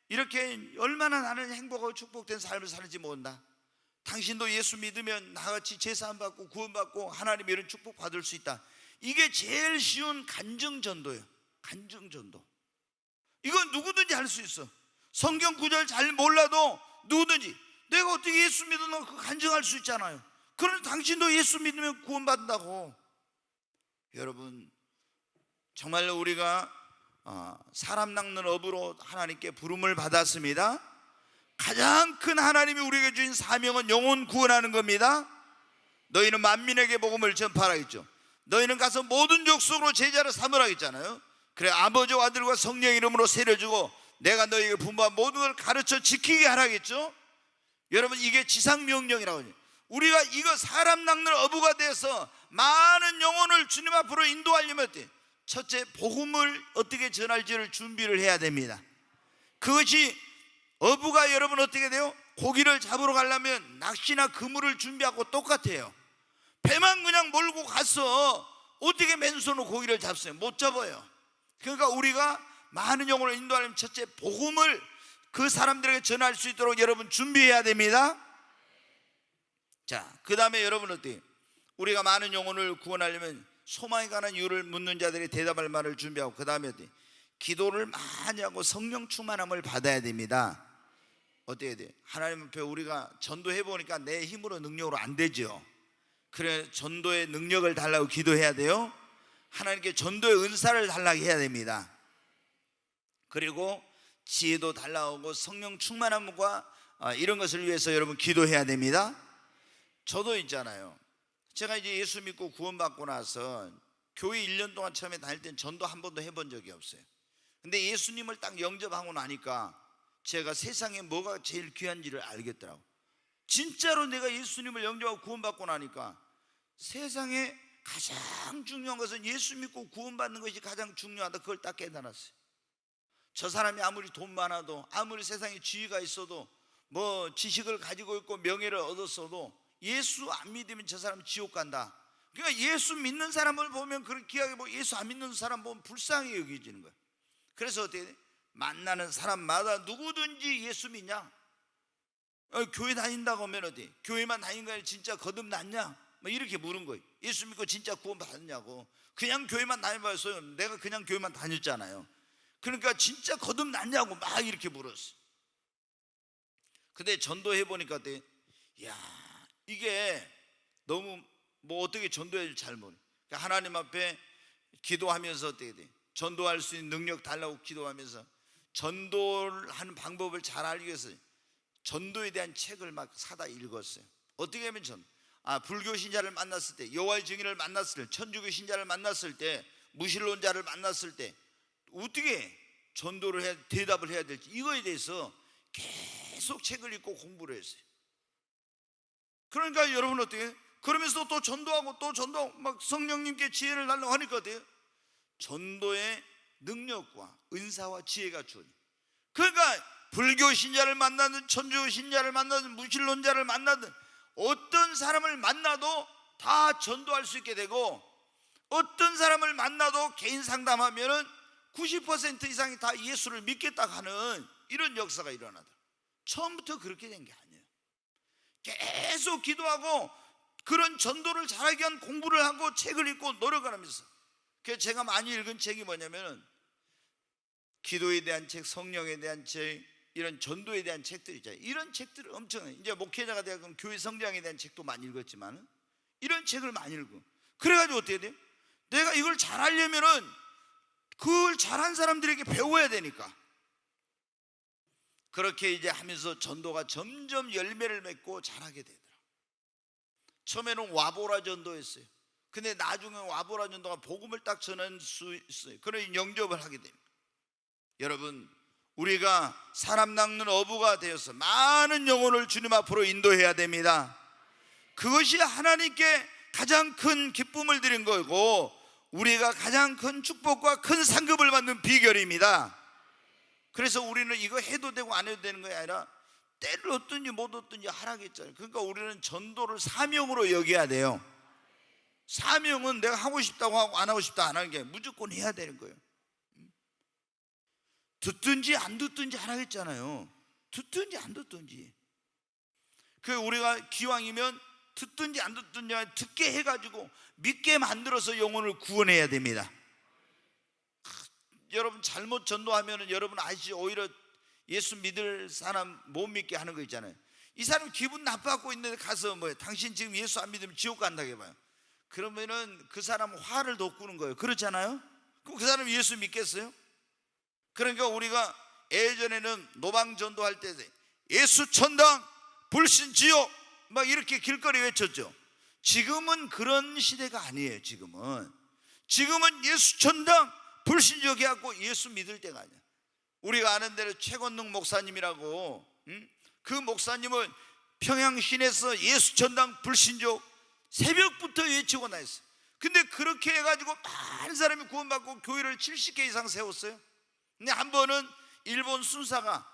이렇게 얼마나 나는 행복하고 축복된 삶을 사는지 모른다. 당신도 예수 믿으면 나같이 제사함 받고 구원받고 하나님 이런 축복 받을 수 있다. 이게 제일 쉬운 간증 전도예요. 간증 전도. 이건 누구든지 할 수 있어. 성경 구절 잘 몰라도 누구든지 내가 어떻게 예수 믿으면 그 간증할 수 있잖아요. 그런데 당신도 예수 믿으면 구원받는다고. 여러분 정말로 우리가 사람 낚는 업으로 하나님께 부름을 받았습니다. 가장 큰 하나님이 우리에게 주신 사명은 영혼 구원하는 겁니다. 너희는 만민에게 복음을 전파하라 했죠. 너희는 가서 모든 족속으로 제자를 삼으라 했잖아요. 그래, 아버지와 아들과 성령 이름으로 세례주고 내가 너희에게 분부한 모든 걸 가르쳐 지키게 하라겠죠. 여러분 이게 지상명령이라고 해요. 우리가 이거 사람 낚는 어부가 돼서 많은 영혼을 주님 앞으로 인도하려면 어때? 첫째, 복음을 어떻게 전할지를 준비를 해야 됩니다. 그것이 어부가 여러분 어떻게 돼요? 고기를 잡으러 가려면 낚시나 그물을 준비하고 똑같아요. 배만 그냥 몰고 가서 어떻게 맨손으로 고기를 잡어요? 못 잡아요. 그러니까 우리가 많은 영혼을 인도하려면 첫째, 복음을 그 사람들에게 전할 수 있도록 여러분 준비해야 됩니다. 자, 그 다음에 여러분 어때요? 우리가 많은 영혼을 구원하려면 소망에 관한 이유를 묻는 자들이 대답할 말을 준비하고, 그 다음에 어때요? 기도를 많이 하고 성령 충만함을 받아야 됩니다. 어떻게 해야 돼요? 하나님 앞에 우리가 전도해보니까 내 힘으로 능력으로 안 되죠. 그래, 전도의 능력을 달라고 기도해야 돼요. 하나님께 전도의 은사를 달라고 해야 됩니다. 그리고 지혜도 달라오고 성령 충만함과 이런 것을 위해서 여러분 기도해야 됩니다. 저도 있잖아요. 제가 이제 예수 믿고 구원받고 나서 교회 1년 동안 처음에 다닐 땐 전도 한 번도 해본 적이 없어요. 근데 예수님을 딱 영접하고 나니까 제가 세상에 뭐가 제일 귀한지를 알겠더라고. 진짜로 내가 예수님을 영접하고 구원받고 나니까 세상에 가장 중요한 것은 예수 믿고 구원받는 것이 가장 중요하다, 그걸 딱 깨달았어요. 저 사람이 아무리 돈 많아도, 아무리 세상에 지위가 있어도, 뭐 지식을 가지고 있고 명예를 얻었어도 예수 안 믿으면 저 사람 지옥 간다. 그러니까 예수 믿는 사람을 보면 그렇게 귀하게 보고 예수 안 믿는 사람 보면 불쌍히 여겨지는 거예요. 그래서 어떻게 돼? 만나는 사람마다 누구든지 예수 믿냐? 교회 다닌다고 하면 어디? 교회만 다닌 거야 진짜 거듭났냐? 뭐 이렇게 물은 거예요. 예수 믿고 진짜 구원 받았냐고. 그냥 교회만 다녀봐서 내가 그냥 교회만 다녔잖아요. 그러니까 진짜 거듭났냐고 막 이렇게 물었어. 근데 전도해 보니까 야, 이게 너무 뭐 어떻게 전도해야 될지 잘 모르. 그러니까 하나님 앞에 기도하면서 어떻게 돼? 전도할 수 있는 능력 달라고 기도하면서 전도하는 방법을 잘 알기 위해서 전도에 대한 책을 막 사다 읽었어요. 어떻게 하면 불교 신자를 만났을 때, 여호와의 증인을 만났을 때, 천주교 신자를 만났을 때, 무신론자를 만났을 때 어떻게 전도를 해야, 대답을 해야 될지 이거에 대해서 계속 책을 읽고 공부를 했어요. 그러니까 여러분 어떻게? 그러면서 또 전도하고 또 전도하고 막 성령님께 지혜를 달라고 하니까 어때요? 전도의 능력과 은사와 지혜가 주어져. 그러니까 불교 신자를 만나든 천주교 신자를 만나든 무신론자를 만나든 어떤 사람을 만나도 다 전도할 수 있게 되고, 어떤 사람을 만나도 개인 상담하면은 90% 이상이 다 예수를 믿겠다 하는 이런 역사가 일어나다. 처음부터 그렇게 된 게 아니에요. 계속 기도하고 그런 전도를 잘하기 위한 공부를 하고 책을 읽고 노력을 하면서, 그래서 제가 많이 읽은 책이 뭐냐면은 기도에 대한 책, 성령에 대한 책, 이런 전도에 대한 책들 있잖아요. 이런 책들을 엄청, 이제 목회자가 되고 교회 성장에 대한 책도 많이 읽었지만 이런 책을 많이 읽고, 그래가지고 어떻게 돼요? 내가 이걸 잘하려면은 그걸 잘한 사람들에게 배워야 되니까, 그렇게 이제 하면서 전도가 점점 열매를 맺고 잘하게 되더라. 처음에는 와보라 전도였어요. 근데 나중에 와보라 전도가 복음을 딱 전할 수 있어요. 그런 영접을 하게 됩니다. 여러분, 우리가 사람 낚는 어부가 되어서 많은 영혼을 주님 앞으로 인도해야 됩니다. 그것이 하나님께 가장 큰 기쁨을 드린 거고, 우리가 가장 큰 축복과 큰 상급을 받는 비결입니다. 그래서 우리는 이거 해도 되고 안 해도 되는 게 아니라 때를 얻든지 못 얻든지 하라겠잖아요. 그러니까 우리는 전도를 사명으로 여겨야 돼요. 사명은 내가 하고 싶다고 하고 안 하고 싶다 안 하는 게 무조건 해야 되는 거예요. 듣든지 안 듣든지 하라겠잖아요. 듣든지 안 듣든지. 그 우리가 기왕이면 듣든지 안 듣든지 듣게 해가지고 믿게 만들어서 영혼을 구원해야 됩니다. 여러분 잘못 전도하면 여러분 아시죠? 오히려 예수 믿을 사람 못 믿게 하는 거 있잖아요. 이 사람 기분 나빠하고 있는데 가서 당신 지금 예수 안 믿으면 지옥 간다고 해봐요. 그러면은 그 사람 화를 돋구는 거예요. 그렇잖아요? 그럼 그 사람 예수 믿겠어요? 그러니까 우리가 예전에는 노방전도할 때 예수 천당 불신 지옥 막 이렇게 길거리 외쳤죠. 지금은 그런 시대가 아니에요. 지금은 예수 천당 불신 지옥 해갖고 예수 믿을 때가 아니야. 우리가 아는 대로 최건능 목사님이라고, 그 목사님은 평양 시내에서 예수 천당 불신 지옥 새벽부터 외치고 나왔어요. 근데 그렇게 해가지고 많은 사람이 구원받고 교회를 70개 이상 세웠어요. 근데 한 번은 일본 순사가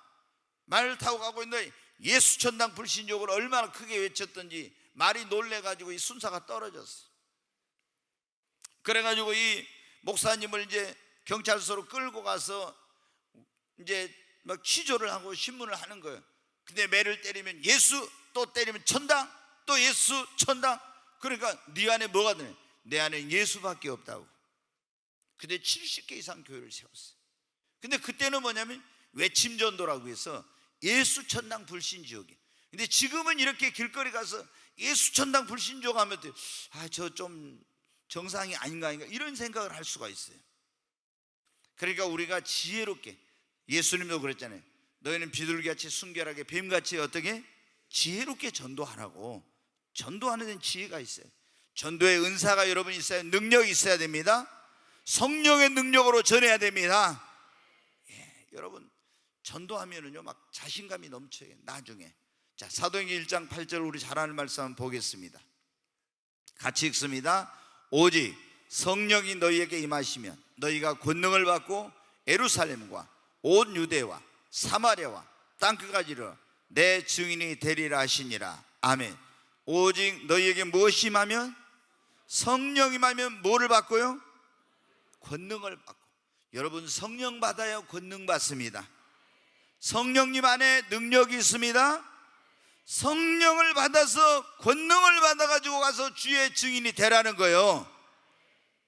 말을 타고 가고 있는데 예수 천당 불신족을 얼마나 크게 외쳤던지 말이 놀래가지고 이 순사가 떨어졌어. 그래가지고 이 목사님을 이제 경찰서로 끌고 가서 이제 막 취조를 하고 신문을 하는 거예요. 근데 매를 때리면 예수, 또 때리면 천당, 또 예수 천당. 그러니까 네 안에 뭐가 되냐? 내 안에 예수밖에 없다고. 근데 70개 이상 교회를 세웠어요. 근데 그때는 뭐냐면 외침 전도라고 해서 예수 천당 불신 지옥이. 근데 지금은 이렇게 길거리 가서 예수 천당 불신 지옥 하면 저 좀 정상이 아닌가 이런 생각을 할 수가 있어요. 그러니까 우리가 지혜롭게, 예수님도 그랬잖아요. 너희는 비둘기같이 순결하게 뱀같이 어떻게 지혜롭게 전도하라고. 전도하는 데는 지혜가 있어요. 전도의 은사가 여러분 있어야, 능력이 있어야 됩니다. 성령의 능력으로 전해야 됩니다. 여러분 전도하면은요 막 자신감이 넘쳐요. 나중에 자, 사도행전 1장 8절 우리 잘 아는 말씀 한번 보겠습니다. 같이 읽습니다. 오직 성령이 너희에게 임하시면 너희가 권능을 받고 예루살렘과 온 유대와 사마리아와 땅끝까지 이르러 내 증인이 되리라 하시니라. 아멘. 오직 너희에게 무엇이 임하면? 성령이 임하면 뭐를 받고요? 권능을 받고. 여러분 성령 받아야 권능 받습니다. 성령님 안에 능력이 있습니다. 성령을 받아서 권능을 받아가지고 가서 주의 증인이 되라는 거예요.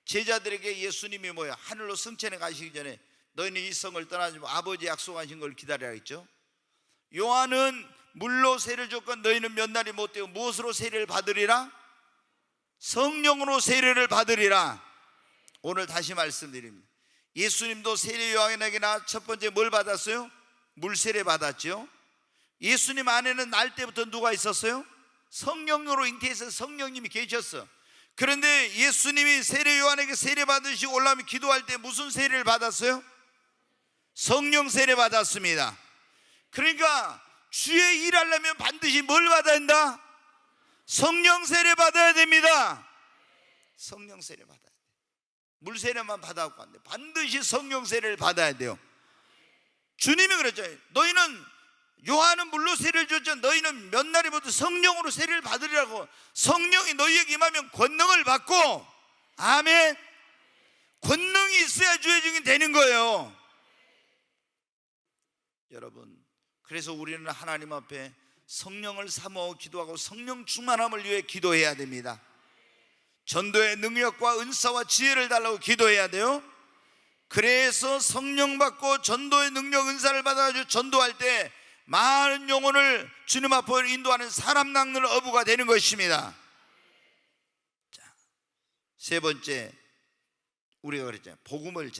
제자들에게 예수님이 뭐야? 하늘로 승천해 가시기 전에 너희는 이 성을 떠나지 말고 아버지 약속하신 걸 기다려야 했죠. 요한은 물로 세례를 줬고 너희는 몇 날이 못 되고 무엇으로 세례를 받으리라? 성령으로 세례를 받으리라. 오늘 다시 말씀드립니다. 예수님도 세례 요한에게나 첫 번째 뭘 받았어요? 물세례 받았죠. 예수님 안에는 날 때부터 누가 있었어요? 성령으로 잉태해서 성령님이 계셨어. 그런데 예수님이 세례 요한에게 세례 받으시고 올라오면 기도할 때 무슨 세례를 받았어요? 성령 세례 받았습니다. 그러니까 주의 일하려면 반드시 뭘 받아야 한다? 성령 세례 받아야 됩니다. 성령 세례 받아야 돼. 물 세례만 받아갖고 안 돼. 반드시 성령 세례를 받아야 돼요. 주님이 그랬잖아요. 너희는 요한은 물로 세례를 줬죠. 너희는 몇 날이 모두 성령으로 세례를 받으리라고. 성령이 너희에게 임하면 권능을 받고, 아멘. 권능이 있어야 주의 증인 되는 거예요. 여러분, 그래서 우리는 하나님 앞에 성령을 사모하고 기도하고 성령 충만함을 위해 기도해야 됩니다. 전도의 능력과 은사와 지혜를 달라고 기도해야 돼요. 그래서 성령 받고 전도의 능력 은사를 받아가지고 전도할 때 많은 영혼을 주님 앞으로 인도하는 사람 낚는 어부가 되는 것입니다. 자, 세 번째, 우리가 그랬잖아요. 복음을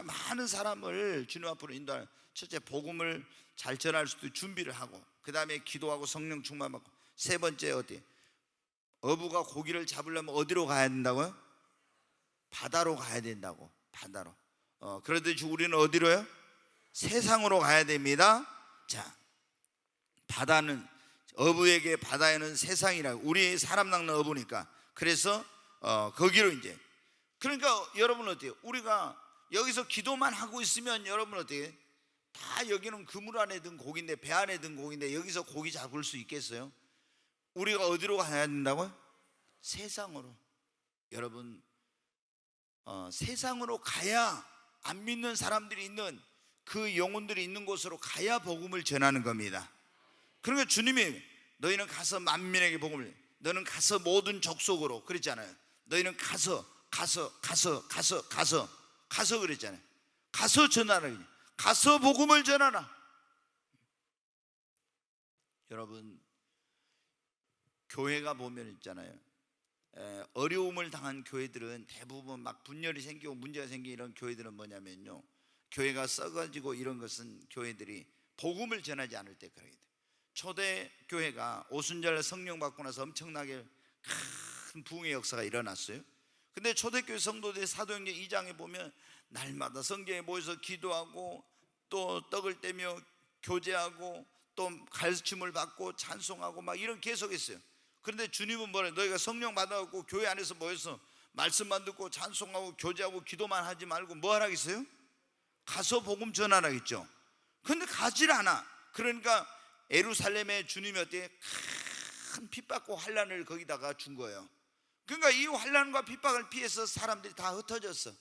많은 사람을 주님 앞으로 인도하는, 첫째 복음을 잘 전할 수도 준비를 하고, 그 다음에 기도하고 성령 충만 받고, 세 번째 어디? 어부가 고기를 잡으려면 어디로 가야 된다고요? 바다로 가야 된다고. 바다로. 그러듯이 우리는 어디로요? 세상으로 가야 됩니다. 자, 바다는, 어부에게 바다에는 세상이라, 우리 사람 낚는 어부니까. 그래서 거기로 이제, 그러니까 여러분 어때요? 우리가 여기서 기도만 하고 있으면 여러분 어때요? 다 여기는 그물 안에 든 고기인데, 배 안에 든 고기인데 여기서 고기 잡을 수 있겠어요? 우리가 어디로 가야 된다고요? 세상으로. 여러분 세상으로 가야, 안 믿는 사람들이 있는 그 영혼들이 있는 곳으로 가야 복음을 전하는 겁니다. 그러니까 주님이 너희는 가서 만민에게 복음을, 너는 가서 모든 족속으로 그랬잖아요. 너희는 가서 그랬잖아요. 가서 전하라. 가서 복음을 전하라. 여러분 교회가 보면 있잖아요, 어려움을 당한 교회들은 대부분 막 분열이 생기고 문제가 생기는 이런 교회들은 뭐냐면요, 교회가 썩어지고 이런 것은 교회들이 복음을 전하지 않을 때 그러게 돼요. 초대 교회가 오순절 성령 받고 나서 엄청나게 큰 부흥의 역사가 일어났어요. 근데 초대교회 성도들이 사도행전 2장에 보면 날마다 성경에 모여서 기도하고 또 떡을 떼며 교제하고 또 가르침을 받고 찬송하고 막 이런 계속했어요. 그런데 주님은 뭐래? 너희가 성령 받아갖고 교회 안에서 모여서 말씀만 듣고 찬송하고 교제하고 기도만 하지 말고 뭐 하라겠어요? 가서 복음 전하라겠죠. 그런데 가질 않아. 그러니까 예루살렘에 주님이 어때? 큰 핍박과 환난을 거기다가 준 거예요. 그러니까 이 환난과 핍박을 피해서 사람들이 다 흩어졌어.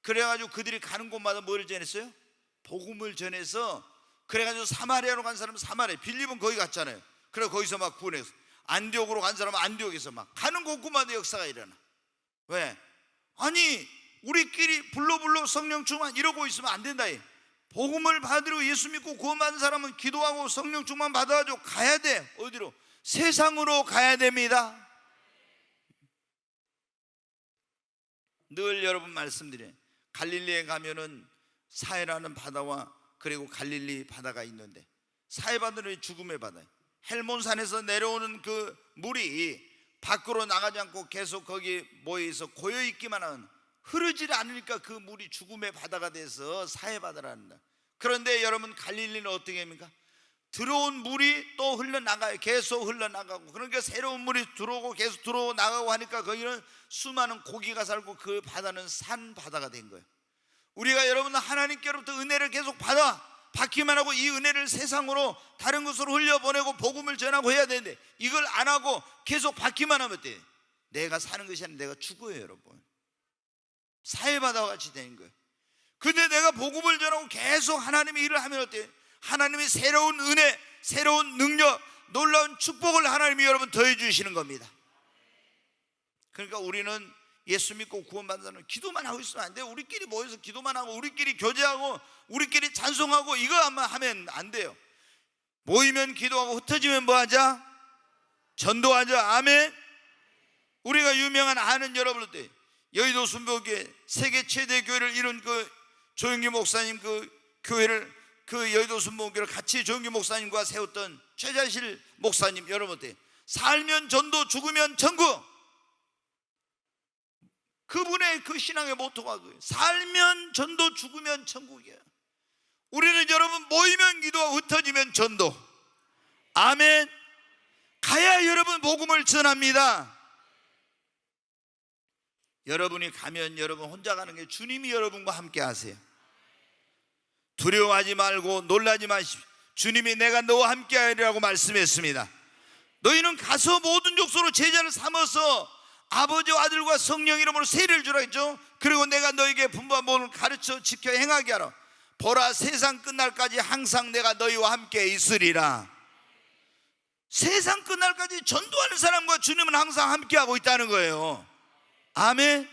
그래가지고 그들이 가는 곳마다 뭐를 전했어요? 복음을 전해서, 그래가지고 사마리아로 간 사람은 사마리아, 빌립은 거기 갔잖아요. 그래서 거기서 막 구원했어. 안디옥으로 간 사람은 안디옥에서 막 가는 곳곳마다 역사가 일어나. 왜? 아니 우리끼리 불러 성령 충만 이러고 있으면 안 된다. 복음을 받으러 예수 믿고 구원받은 사람은 기도하고 성령 충만 받아가지고 가야 돼. 어디로? 세상으로 가야 됩니다. 늘 여러분 말씀드려요. 갈릴리에 가면은 사해라는 바다와 그리고 갈릴리 바다가 있는데, 사해 바다는 죽음의 바다예요. 헬몬산에서 내려오는 그 물이 밖으로 나가지 않고 계속 거기 모여있어 고여있기만 하면 흐르질 않으니까 그 물이 죽음의 바다가 돼서 사해 바다라는 거예요. 그런데 여러분 갈릴리는 어떻게 합니까? 들어온 물이 또 흘러나가요. 계속 흘러나가고, 그러니까 새로운 물이 들어오고 계속 들어나가고 하니까 거기는 수많은 고기가 살고 그 바다는 산 바다가 된 거예요. 우리가 여러분 하나님께로부터 은혜를 계속 받기만 하고 이 은혜를 세상으로 다른 곳으로 흘려보내고 복음을 전하고 해야 되는데, 이걸 안 하고 계속 받기만 하면 어때요? 내가 사는 것이 아니라 내가 죽어요. 여러분, 사해바다와 같이 되는 거예요. 근데 내가 복음을 전하고 계속 하나님의 일을 하면 어때요? 하나님의 새로운 은혜, 새로운 능력, 놀라운 축복을 하나님이 여러분 더해 주시는 겁니다. 그러니까 우리는 예수 믿고 구원받는 사람은 기도만 하고 있으면 안 돼요. 우리끼리 모여서 기도만 하고 우리끼리 교제하고 우리끼리 찬송하고 이거만 하면 안 돼요. 모이면 기도하고 흩어지면 뭐 하자? 전도하자. 아멘. 우리가 유명한 아는 여러분들, 여의도 순복교회 세계 최대 교회를 이룬 그 조영기 목사님, 그 교회를, 그 여의도 순복교회를 같이 조영기 목사님과 세웠던 최자실 목사님, 여러분들 살면 전도, 죽으면 천국. 그분의 그 신앙의 모토가 그거예요. 살면 전도, 죽으면 천국이에요. 우리는 여러분 모이면 기도하고 흩어지면 전도. 아멘. 가야 여러분 복음을 전합니다. 여러분이 가면 여러분 혼자 가는 게 주님이 여러분과 함께 하세요. 두려워하지 말고 놀라지 마십시오. 주님이 내가 너와 함께 하리라고 말씀했습니다. 너희는 가서 모든 족속으로 제자를 삼아서 아버지와 아들과 성령 이름으로 세례를 주라 했죠. 그리고 내가 너에게 분부한 법을 가르쳐 지켜 행하게 하라. 보라, 세상 끝날까지 항상 내가 너희와 함께 있으리라. 세상 끝날까지 전도하는 사람과 주님은 항상 함께하고 있다는 거예요. 아멘.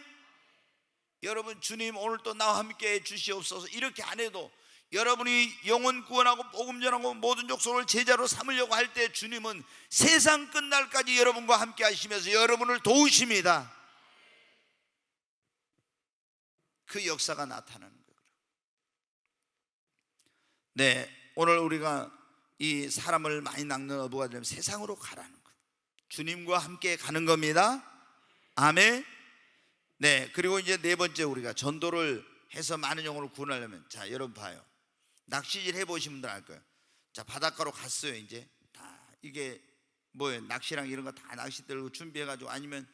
여러분, 주님 오늘 또 나와 함께 해 주시옵소서. 이렇게 안 해도 여러분이 영혼 구원하고 복음 전하고 모든 족속을 제자로 삼으려고 할 때 주님은 세상 끝날까지 여러분과 함께 하시면서 여러분을 도우십니다. 그 역사가 나타나는 거예요. 네, 오늘 우리가 이 사람을 많이 낚는 어부가 되면 세상으로 가라는 거예요. 주님과 함께 가는 겁니다. 아멘. 네, 그리고 이제 네 번째, 우리가 전도를 해서 많은 영혼을 구원하려면, 자, 여러분 봐요. 낚시질 해보신 분들 알 거예요. 자, 바닷가로 갔어요. 이제 다 이게 뭐예요? 낚시랑 이런 거 다 낚시 들고 준비해가지고, 아니면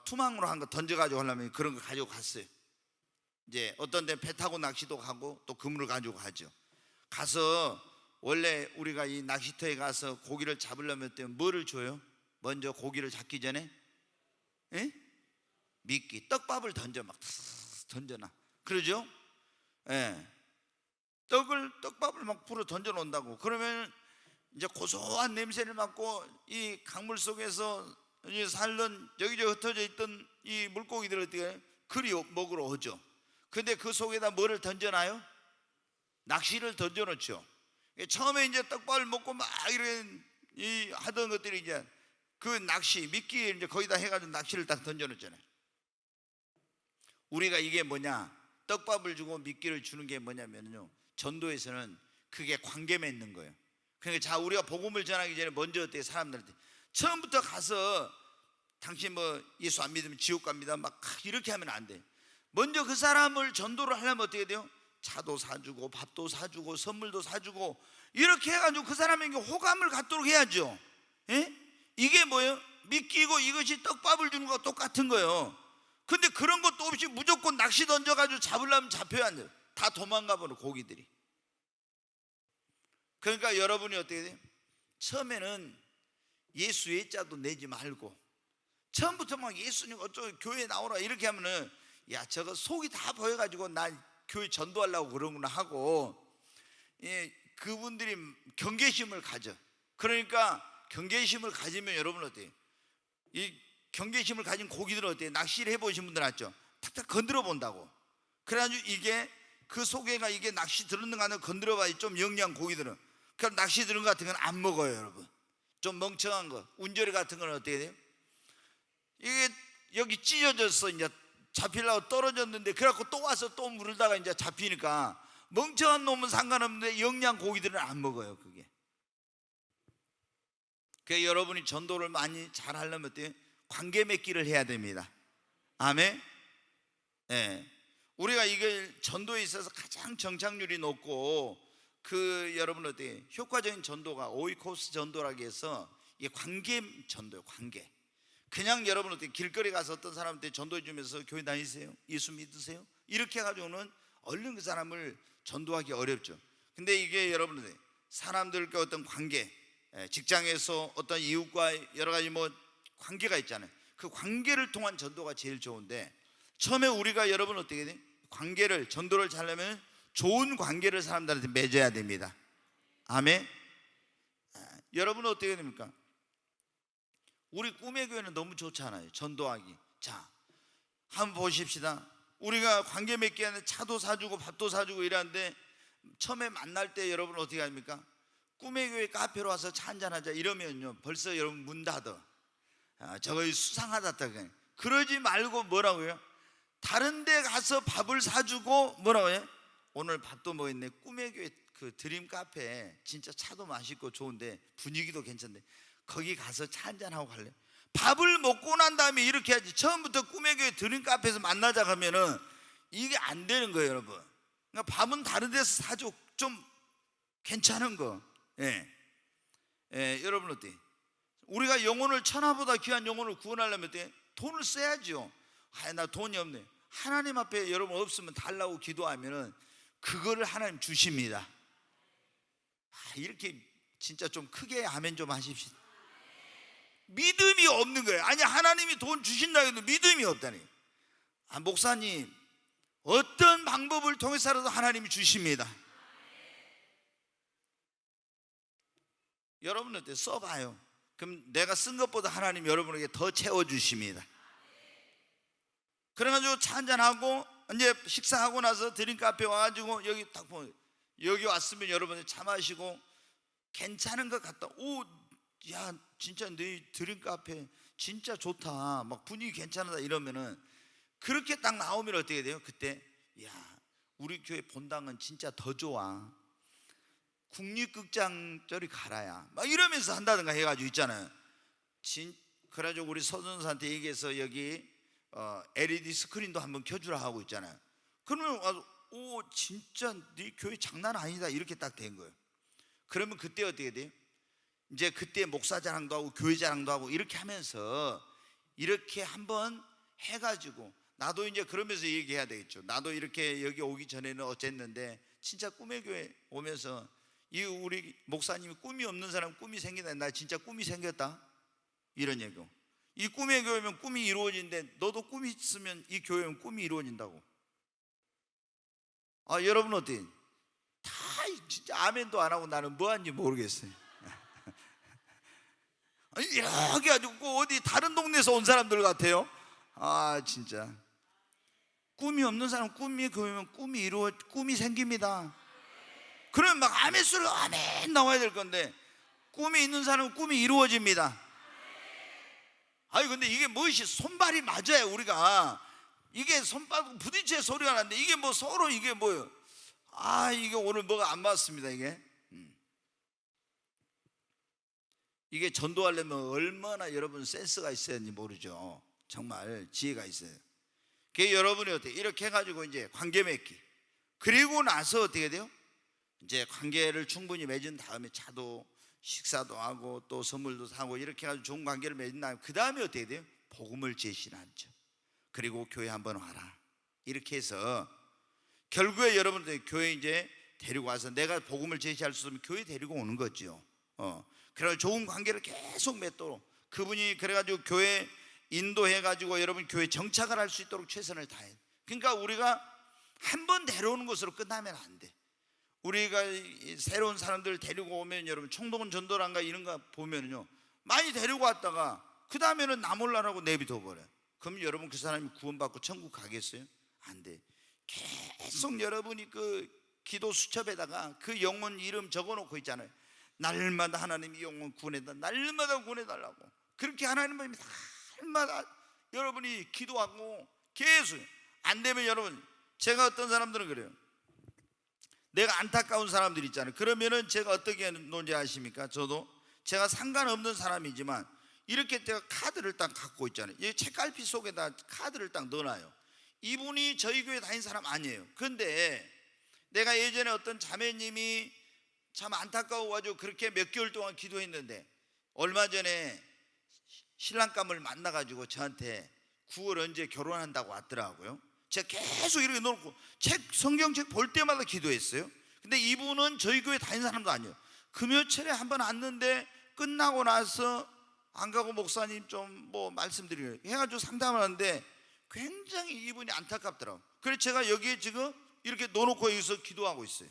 투망으로 한 거 던져가지고 하려면 그런 거 가지고 갔어요. 이제 어떤 데는 배 타고 낚시도 가고 또 그물을 가지고 가죠. 가서 원래 우리가 이 낚시터에 가서 고기를 잡으려면 뭐를 줘요? 먼저 고기를 잡기 전에 미끼, 떡밥을 던져, 막 던져놔. 그러죠? 예. 떡밥을 막 불어 던져 놓는다고. 그러면 이제 고소한 냄새를 맡고 이 강물 속에서 살던 여기저기 흩어져 있던 이 물고기들을 어떻게 그리 먹으러 오죠. 근데 그 속에다 뭐를 던져놔요? 낚시를 던져 놓죠. 처음에 이제 떡밥을 먹고 막 이렇게 하던 것들이 이제 그 낚시 미끼 이제 거기다 해가지고 낚시를 딱 던져 놓잖아요. 우리가 이게 뭐냐, 떡밥을 주고 미끼를 주는 게 뭐냐면요, 전도에서는 그게 관계 맺는 거예요. 그러니까 자, 우리가 복음을 전하기 전에 먼저 어때요? 사람들한테 처음부터 가서 당신 뭐 예수 안 믿으면 지옥 갑니다 막 이렇게 하면 안 돼. 먼저 그 사람을 전도를 하려면 어떻게 돼요? 차도 사주고 밥도 사주고 선물도 사주고 이렇게 해가지고 그 사람에게 호감을 갖도록 해야죠. 예? 이게 뭐예요? 미끼고 이것이 떡밥을 주는 거와 똑같은 거예요. 근데 그런 것도 없이 무조건 낚시 던져가지고 잡으려면 잡혀야 안 돼요. 다 도망가 버려, 고기들이. 그러니까 여러분이 어떻게 돼요? 처음에는 예수의 자도 내지 말고, 처음부터 막 예수님 어쩌고 교회 나오라 이렇게 하면은, 야, 저거 속이 다 보여가지고 나 교회 전도하려고 그러구나 하고, 그분들이 경계심을 가져. 그러니까 경계심을 가지면 여러분 어때요? 이 경계심을 가진 고기들은 어때요? 낚시를 해보신 분들 알죠? 탁탁 건드려 본다고. 그래가지고 이게 그 속에가 이게 낚시 들었는가 하는 건드려봐야 좀 영리한 고기들은. 그럼 낚시 들은 것 같은 건 안 먹어요, 여러분. 좀 멍청한 거, 운저리 같은 건 어떻게 돼요? 이게 여기 찢어졌어. 이제 잡히려고 떨어졌는데, 그래갖고 또 와서 또 물다가 이제 잡히니까 멍청한 놈은 상관없는데 영리한 고기들은 안 먹어요, 그게. 그러니까 여러분이 전도를 많이 잘 하려면 어때요? 관계 맺기를 해야 됩니다. 아멘. 예. 우리가 이걸 전도에 있어서 가장 정착률이 높고 여러분 어때 효과적인 전도가 오이코스 전도라고 해서 이게 관계 전도예요. 관계. 그냥 여러분 어때 길거리 가서 어떤 사람한테 전도해 주면서 교회 다니세요? 예수 믿으세요? 이렇게 해가지고는 얼른 그 사람을 전도하기 어렵죠. 근데 이게 여러분들 사람들과 어떤 관계, 직장에서 어떤 이웃과 여러 가지 관계가 있잖아요. 그 관계를 통한 전도가 제일 좋은데, 처음에 우리가 여러분 어떻게 돼? 관계를 전도를 잘하려면 좋은 관계를 사람들한테 맺어야 됩니다. 아멘. 여러분은 어떻게 됩니까? 우리 꿈의 교회는 너무 좋잖아요. 전도하기. 자, 한번 보십시다. 우리가 관계 맺기 하는 차도 사주고 밥도 사주고 이러는데, 처음에 만날 때 여러분 어떻게 합니까? 꿈의 교회 카페로 와서 차 한잔 하자 이러면요 벌써 여러분 문 닫아. 저거 수상하다. 그러지 말고 뭐라고요? 다른 데 가서 밥을 사주고 뭐라고 해요? 오늘 밥도 뭐 있네. 꿈의 교회 그 드림 카페 진짜 차도 맛있고 좋은데 분위기도 괜찮은데 거기 가서 차 한잔하고 갈래? 밥을 먹고 난 다음에 이렇게 하지. 처음부터 꿈의 교회 드림 카페에서 만나자 하면은 이게 안 되는 거예요, 여러분. 그러니까 밥은 다른 데서 사줘. 좀 괜찮은 거. 여러분 어때? 우리가 영혼을, 천하보다 귀한 영혼을 구원하려면 어때? 돈을 써야죠. 나 돈이 없네. 하나님 앞에 여러분 없으면 달라고 기도하면은 그거를 하나님 주십니다. 이렇게 진짜 좀 크게 아멘 좀 하십시오. 믿음이 없는 거예요. 아니 하나님이 돈 주신다 해도 믿음이 없다니. 목사님 어떤 방법을 통해서라도 하나님이 주십니다. 여러분은 어때? 써봐요. 그럼 내가 쓴 것보다 하나님 여러분에게 더 채워주십니다. 그래가지고 차 한잔하고 이제 식사하고 나서 드림 카페 와가지고 여기 딱 보면, 여기 왔으면 여러분이 차 마시고 괜찮은 것 같다. 오, 야 진짜 네 드림 카페 진짜 좋다, 막 분위기 괜찮다 이러면은, 그렇게 딱 나오면 어떻게 돼요? 그때 야 우리 교회 본당은 진짜 더 좋아, 국립극장 저리 가라야, 막 이러면서 한다든가 해가지고 있잖아요. 그래가지고 우리 서준사한테 얘기해서 여기 LED 스크린도 한번 켜주라 하고 있잖아요. 그러면 와서 오 진짜 네 교회 장난 아니다 이렇게 딱 된 거예요. 그러면 그때 어떻게 돼요? 이제 그때 목사 자랑도 하고 교회 자랑도 하고 이렇게 하면서 이렇게 한번 해가지고, 나도 이제 그러면서 얘기해야 되겠죠. 나도 이렇게 여기 오기 전에는 어쨌는데 진짜 꿈의 교회 오면서 이 우리 목사님이 꿈이 없는 사람 꿈이 생기다, 나 진짜 꿈이 생겼다 이런 얘기고, 이 꿈의 교회면 꿈이 이루어진데 너도 꿈이 있으면 이 교회면 꿈이 이루어진다고. 여러분 어때요? 다 진짜 아멘도 안 하고 나는 뭐 하는지 모르겠어요. 여기 아주 어디 다른 동네에서 온 사람들 같아요. 진짜 꿈이 없는 사람 꿈이 교회면 꿈이 생깁니다. 그러면 막 아멘 소리 아멘 나와야 될 건데, 꿈이 있는 사람은 꿈이 이루어집니다. 근데 이게 무엇이 손발이 맞아요. 우리가 이게 손발 부딪혀 소리가 나는데 이게 뭐 서로 이게 뭐예요? 이게 오늘 뭐가 안 맞습니다. 이게 전도하려면 얼마나 여러분 센스가 있어야 하는지 모르죠. 정말 지혜가 있어요. 그게 여러분이 어떻게 이렇게 해가지고 이제 관계 맺기, 그리고 나서 어떻게 돼요? 이제 관계를 충분히 맺은 다음에 차도 식사도 하고 또 선물도 사고 이렇게 해가지고 좋은 관계를 맺은 다음에 그 다음에 어떻게 돼요? 복음을 제시하죠. 그리고 교회 한번 와라 이렇게 해서 결국에 여러분들 교회 이제 데리고 와서 내가 복음을 제시할 수 있으면 교회 데리고 오는 거죠. 그래서 좋은 관계를 계속 맺도록 그분이 그래가지고 교회 인도해가지고 여러분 교회 정착을 할 수 있도록 최선을 다해요. 그러니까 우리가 한 번 데려오는 것으로 끝나면 안 돼. 우리가 새로운 사람들 데리고 오면 여러분 총동원 전도란가 이런 거 보면요 많이 데리고 왔다가 그 다음에는 나 몰라라고 내비둬 버려요. 그럼 여러분 그 사람이 구원받고 천국 가겠어요? 안 돼. 계속 여러분이 그 기도 수첩에다가 그 영혼 이름 적어놓고 있잖아요. 날마다 하나님 이 영혼 구원해달라, 날마다 구원해달라고. 그렇게 하나님은 날마다 여러분이 기도하고 계속. 안 되면 여러분, 제가 어떤 사람들은 그래요. 내가 안타까운 사람들 있잖아요. 그러면은 제가 어떻게 논지 아십니까? 저도 제가 상관없는 사람이지만 이렇게 제가 카드를 딱 갖고 있잖아요. 이 책갈피 속에다 카드를 딱 넣어놔요. 이분이 저희 교회 다닌 사람 아니에요. 그런데 내가 예전에 어떤 자매님이 참 안타까워가지고 그렇게 몇 개월 동안 기도했는데 얼마 전에 신랑감을 만나가지고 저한테 9월 언제 결혼한다고 왔더라고요. 제가 계속 이렇게 놓고 성경책 볼 때마다 기도했어요. 근데 이분은 저희 교회 다닌 사람도 아니에요. 금요철에 한번 왔는데 끝나고 나서 안 가고 목사님 좀 뭐 말씀드리려 해가지고 상담을 하는데 굉장히 이분이 안타깝더라고요. 그래서 제가 여기에 지금 이렇게 놓아놓고 여기서 기도하고 있어요.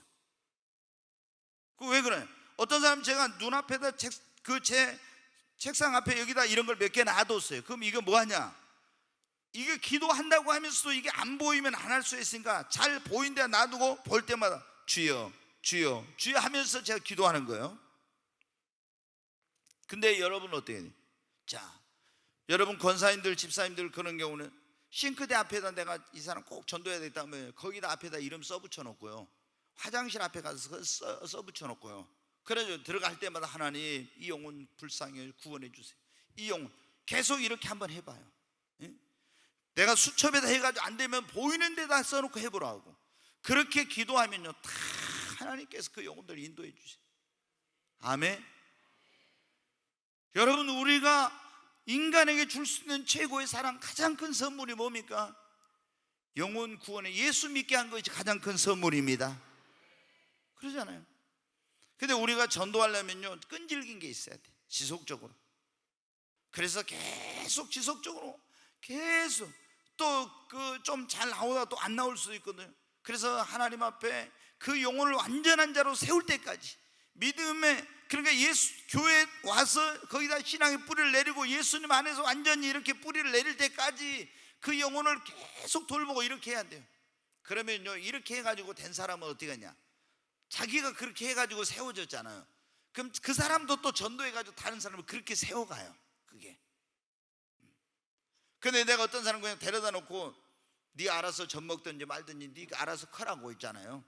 그 왜 그래? 어떤 사람 제가 눈앞에다 제 책상 앞에 여기다 이런 걸 몇 개 놔뒀어요. 그럼 이거 뭐 하냐? 이게 기도한다고 하면서도 이게 안 보이면 안 할 수 있으니까 잘 보인 데 놔두고 볼 때마다 주여 주여 주여 하면서 제가 기도하는 거예요. 근데 여러분 어떻게 해요? 자, 여러분 권사님들 집사님들 그런 경우는 싱크대 앞에다 내가 이 사람 꼭 전도해야 되겠다면 거기다 앞에다 이름 써붙여 놓고요, 화장실 앞에 가서 써붙여 놓고요, 그래서 들어갈 때마다 하나님 이 영혼 불쌍히 구원해 주세요. 이 영혼 계속 이렇게 한번 해봐요. 예? 내가 수첩에다 해가지고 안 되면 보이는 데다 써놓고 해보라고. 그렇게 기도하면요 다 하나님께서 그 영혼들 인도해 주세요. 아멘. 여러분, 우리가 인간에게 줄 수 있는 최고의 사랑, 가장 큰 선물이 뭡니까? 영혼 구원에 예수 믿게 한 것이 가장 큰 선물입니다. 그러잖아요. 근데 우리가 전도하려면요 끈질긴 게 있어야 돼. 지속적으로. 그래서 계속 지속적으로 계속 또 그 좀 잘 나오다 또 안 나올 수도 있거든요. 그래서 하나님 앞에 그 영혼을 완전한 자로 세울 때까지 믿음의, 그러니까 예수 교회 와서 거기다 신앙의 뿌리를 내리고 예수님 안에서 완전히 이렇게 뿌리를 내릴 때까지 그 영혼을 계속 돌보고 이렇게 해야 돼요. 그러면요 이렇게 해가지고 된 사람은 어떻게 하냐? 자기가 그렇게 해가지고 세워졌잖아요. 그럼 그 사람도 또 전도해가지고 다른 사람을 그렇게 세워가요. 그게. 근데 내가 어떤 사람 그냥 데려다 놓고 네가 알아서 젖 먹든지 말든지 네가 알아서 커라고 있잖아요.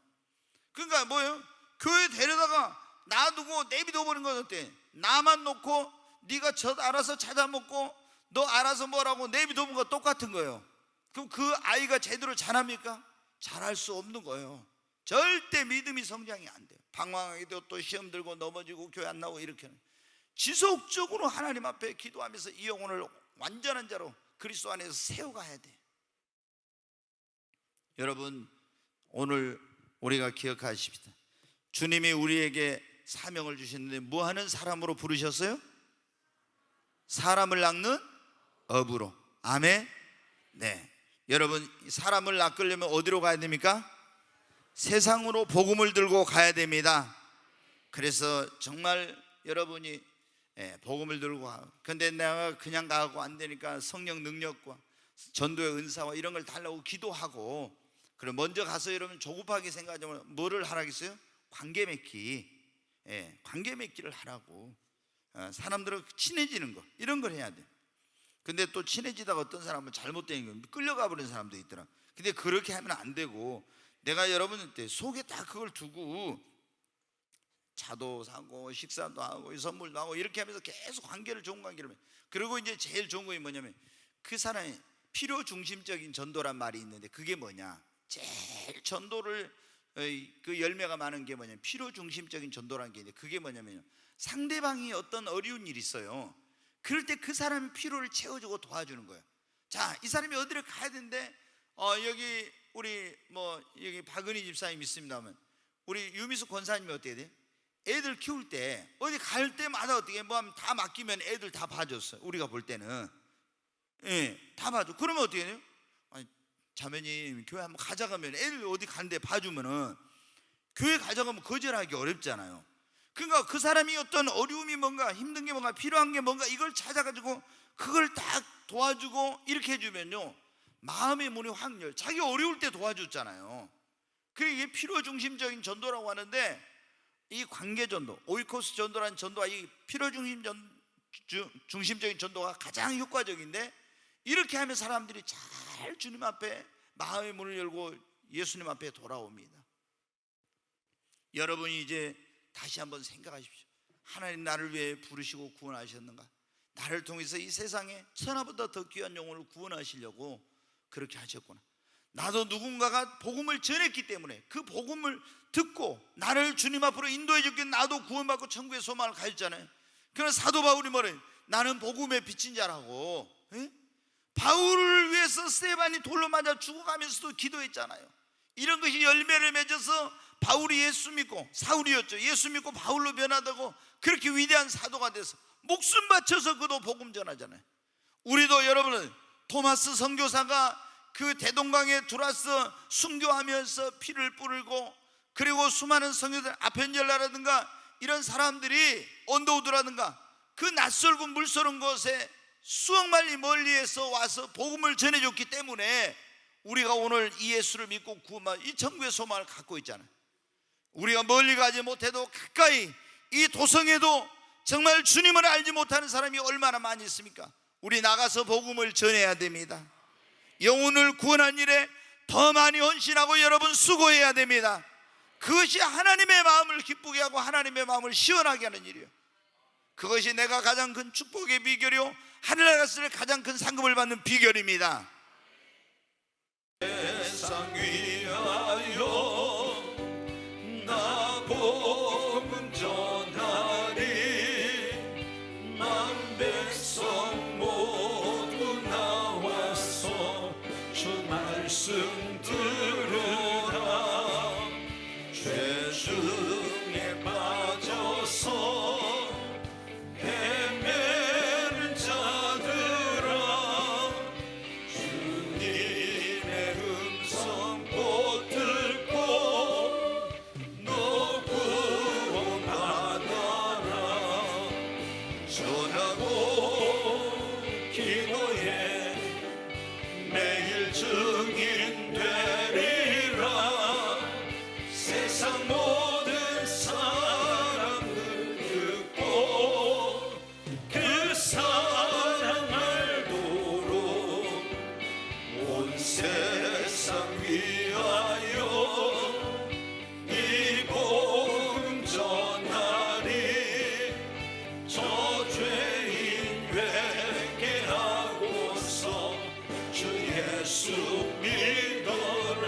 그러니까 뭐예요? 교회 데려다가 놔두고 내비둬 버린 건 어때? 나만 놓고 네가 젖 알아서 찾아 먹고 너 알아서 뭐라고 내비둬 본 거 똑같은 거예요. 그럼 그 아이가 제대로 자랍니까? 자랄 수 없는 거예요. 절대 믿음이 성장이 안 돼요. 방황하기도 또 시험 들고 넘어지고 교회 안 나오고 이렇게 지속적으로 하나님 앞에 기도하면서 이 영혼을 완전한 자로 그리스도 안에서 세워가야 돼. 여러분, 오늘 우리가 기억하십시다. 주님이 우리에게 사명을 주셨는데 뭐 하는 사람으로 부르셨어요? 사람을 낚는 어부로. 아멘. 네, 여러분, 사람을 낚으려면 어디로 가야 됩니까? 세상으로 복음을 들고 가야 됩니다. 그래서 정말 여러분이 복음을 들고 가. 근데 내가 그냥 가고 안 되니까 성령 능력과 전도의 은사와 이런 걸 달라고 기도하고, 그럼 먼저 가서 여러분 조급하게 생각하면 뭐를 하라겠어요? 관계 맺기, 관계 맺기를 하라고. 사람들은 친해지는 거, 이런 걸 해야 돼. 근데 또 친해지다가 어떤 사람은 잘못된 거 끌려가 버리는 사람도 있더라. 근데 그렇게 하면 안 되고, 내가 여러분한테 속에 다 그걸 두고 차도 사고 식사도 하고 선물도 하고 이렇게 하면서 계속 관계를, 좋은 관계를. 그리고 이제 제일 좋은 거 뭐냐면 그 사람의 필요 중심적인 전도란 말이 있는데 그게 뭐냐? 제일 전도를 그 열매가 많은 게 뭐냐면 필요 중심적인 전도라는 게 있는데 그게 뭐냐면요, 상대방이 어떤 어려운 일이 있어요. 그럴 때 그 사람의 필요를 채워주고 도와주는 거예요. 자, 이 사람이 어디를 가야 되는데 여기 우리 여기 박은희 집사님 있습니다면 우리 유미수 권사님이 어떻게 돼? 애들 키울 때 어디 갈 때마다 어떻게 하면 다 맡기면 애들 다 봐줬어요. 우리가 볼 때는 다 봐줘. 그러면 어떻게 해요? 아니, 자매님 교회 한번 가져가면 애들 어디 가는데 봐주면은 교회 가져가면 거절하기 어렵잖아요. 그러니까 그 사람이 어떤 어려움이 뭔가 힘든 게 뭔가 필요한 게 뭔가 이걸 찾아가지고 그걸 딱 도와주고 이렇게 해주면요 마음의 문이 확 열려. 자기 어려울 때 도와줬잖아요. 그게 필요 중심적인 전도라고 하는데 이 관계 전도, 오이코스 전도라는 전도와 이 필요 중심적인 전도가 가장 효과적인데, 이렇게 하면 사람들이 잘 주님 앞에 마음의 문을 열고 예수님 앞에 돌아옵니다. 여러분이 이제 다시 한번 생각하십시오. 하나님 나를 왜 부르시고 구원하셨는가? 나를 통해서 이 세상에 천하보다 더 귀한 영혼을 구원하시려고 그렇게 하셨구나. 나도 누군가가 복음을 전했기 때문에 그 복음을 듣고 나를 주님 앞으로 인도해 줬기에 나도 구원받고 천국의 소망을 가졌잖아요. 그러나 사도 바울이 뭐래요? 나는 복음의 빛인 자라고. 에? 바울을 위해서 스데반이 돌로 맞아 죽어가면서도 기도했잖아요. 이런 것이 열매를 맺어서 바울이 예수 믿고, 사울이었죠, 예수 믿고 바울로 변하다고 그렇게 위대한 사도가 돼서 목숨 바쳐서 그도 복음 전하잖아요. 우리도 여러분은 토마스 선교사가 그 대동강에 들어와서 순교하면서 피를 뿌리고, 그리고 수많은 성교들 아펜젤라라든가 이런 사람들이 언더우드라든가 그 낯설고 물서른 곳에 수억 마리 멀리에서 와서 복음을 전해줬기 때문에 우리가 오늘 이 예수를 믿고 구원받은 이 천국의 소망을 갖고 있잖아요. 우리가 멀리 가지 못해도 가까이 이 도성에도 정말 주님을 알지 못하는 사람이 얼마나 많이 있습니까? 우리 나가서 복음을 전해야 됩니다. 영혼을 구원한 일에 더 많이 헌신하고 여러분 수고해야 됩니다. 그것이 하나님의 마음을 기쁘게 하고 하나님의 마음을 시원하게 하는 일이에요. 그것이 내가 가장 큰 축복의 비결이요, 하늘나라 갔을 때 가장 큰 상급을 받는 비결입니다. 세상 위하여 나 복음 전하리. 만 백성 모두 나와서 주 말씀 들으라. 죄중에 빠져서 헤매는 자들아, 주님의 음성 못 듣고 너 구원받아라. 전하고 기도해 매일 증인 되리라. 세상 모든 사람들 듣고 그 사랑 알도록 온 세상 위하여 이 복음 전하리. 저 죄인 회개하고서 주 예수 믿어라.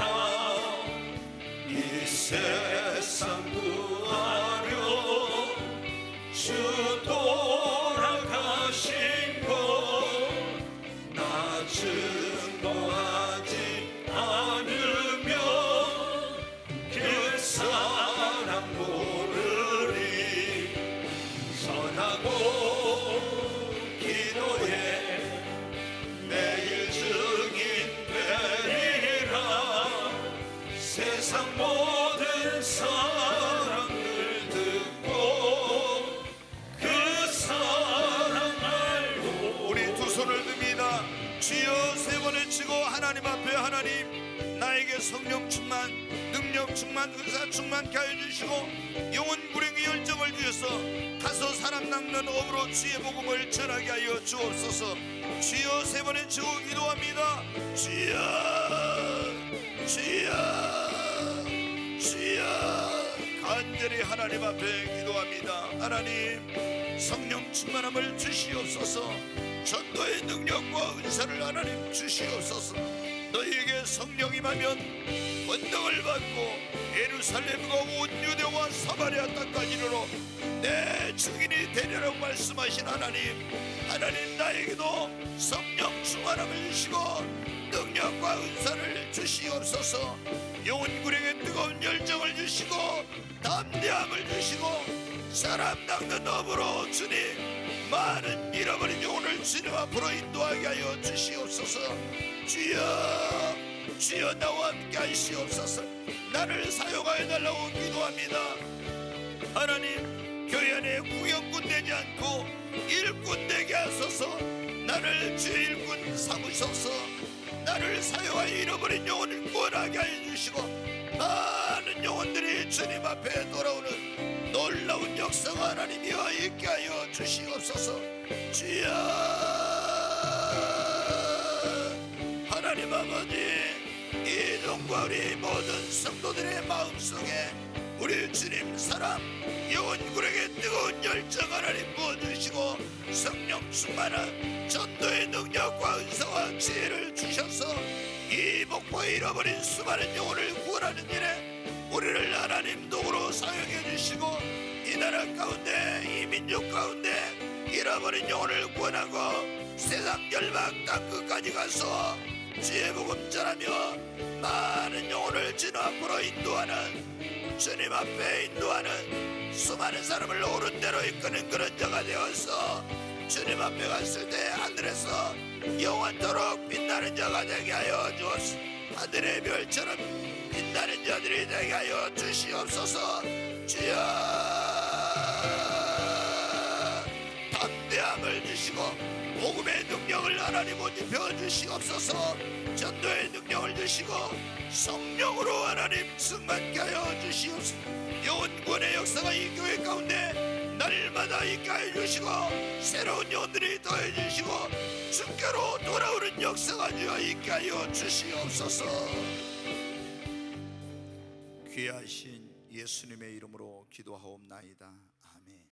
이 세상 구하려 주 돌아가신 것 나 증거하지 않으면 그 사랑 모르리. 선하고 기도해 매일 증인 되리라. 세상 모든 사람들 듣고 그 사랑 알고. 우리 두 손을 듭니다. 주여 세 번을 치고 하나님 앞에, 하나님 나에게 성령 충만, 능력 충만, 은사 충만케 하여 주시고 영혼 구령의 열정을 주셔서 가서 사람 낚는 업으로 주의 복음을 전하게 하여 주옵소서. 주여 세 번을 치고 기도합니다. 주여, 주여, 주여. 간절히 하나님 앞에 기도합니다. 하나님 성령 충만함을 주시옵소서. 전도의 능력과 은사를 하나님 주시옵소서. 너희에게 성령이 임하면 권능을 받고 예루살렘과 온 유대와 사마리아 땅까지 이르러 내 증인이 되리라고 말씀하신 하나님, 하나님 나에게도 성령 충만함을 주시고 능력과 은사를 주시옵소서. 영혼 구령의 뜨거운 열정을 주시고 담대함을 주시고 사람 낚는 업으로 주님 많은 잃어버린 영혼을 주님 앞으로 인도하게 하여 주시옵소서. 주여, 주여 나와 함께 하시옵소서. 나를 사용하여 달라고 기도합니다. 하나님 교회 안에 구경꾼 되지 않고 일꾼 되게 하소서. 나를 주의 일꾼 삼으소서. 나를 사용하여 잃어버린 영혼을 구원하게 하여 주시고 많은 영혼들이 주님 앞에 돌아오는 놀라운 역사가 하나님이여 있게 하여 주시옵소서. 주여, 하나님 아버지, 이종과 우리 모든 성도들의 마음속에 우리 주님 사랑 영혼군에게 뜨거운 열정 하나님 부어주시고 성령 충만한 전도의 능력과 은사와 지혜를 주셔서 이 목포에 잃어버린 수많은 영혼을 구원하는 일에 우리를 하나님 도구로 사용해 주시고 이 나라 가운데 이 민족 가운데 잃어버린 영혼을 구원하고 세상 열방 땅끝까지 가서 주의 복음 전하며 많은 영혼을 주님 앞으로 인도하는 주님 앞에 인도하는 수많은 사람을 옳은 대로 이끄는 그런 자가 되어서 주님 앞에 갔을 때 하늘에서 영원토록 빛나는 자가 되게 하여 주옵소서. 하늘의 별처럼 빛나는 자들이 되게 하여 주시옵소서. 주여 담대함을 주시고 복음의 능력을 하나님 옷 입혀 주시옵소서. 전도의 능력을 주시고 성령으로 하나님 승만케 하여 주시옵소서. 영혼구원의 역사가 이 교회 가운데 날마다 있게 해 주시고 새로운 영혼들이 더해 주시고 주께로 돌아오는 역사가 있게 하여 주시옵소서. 귀하신 예수님의 이름으로 기도하옵나이다.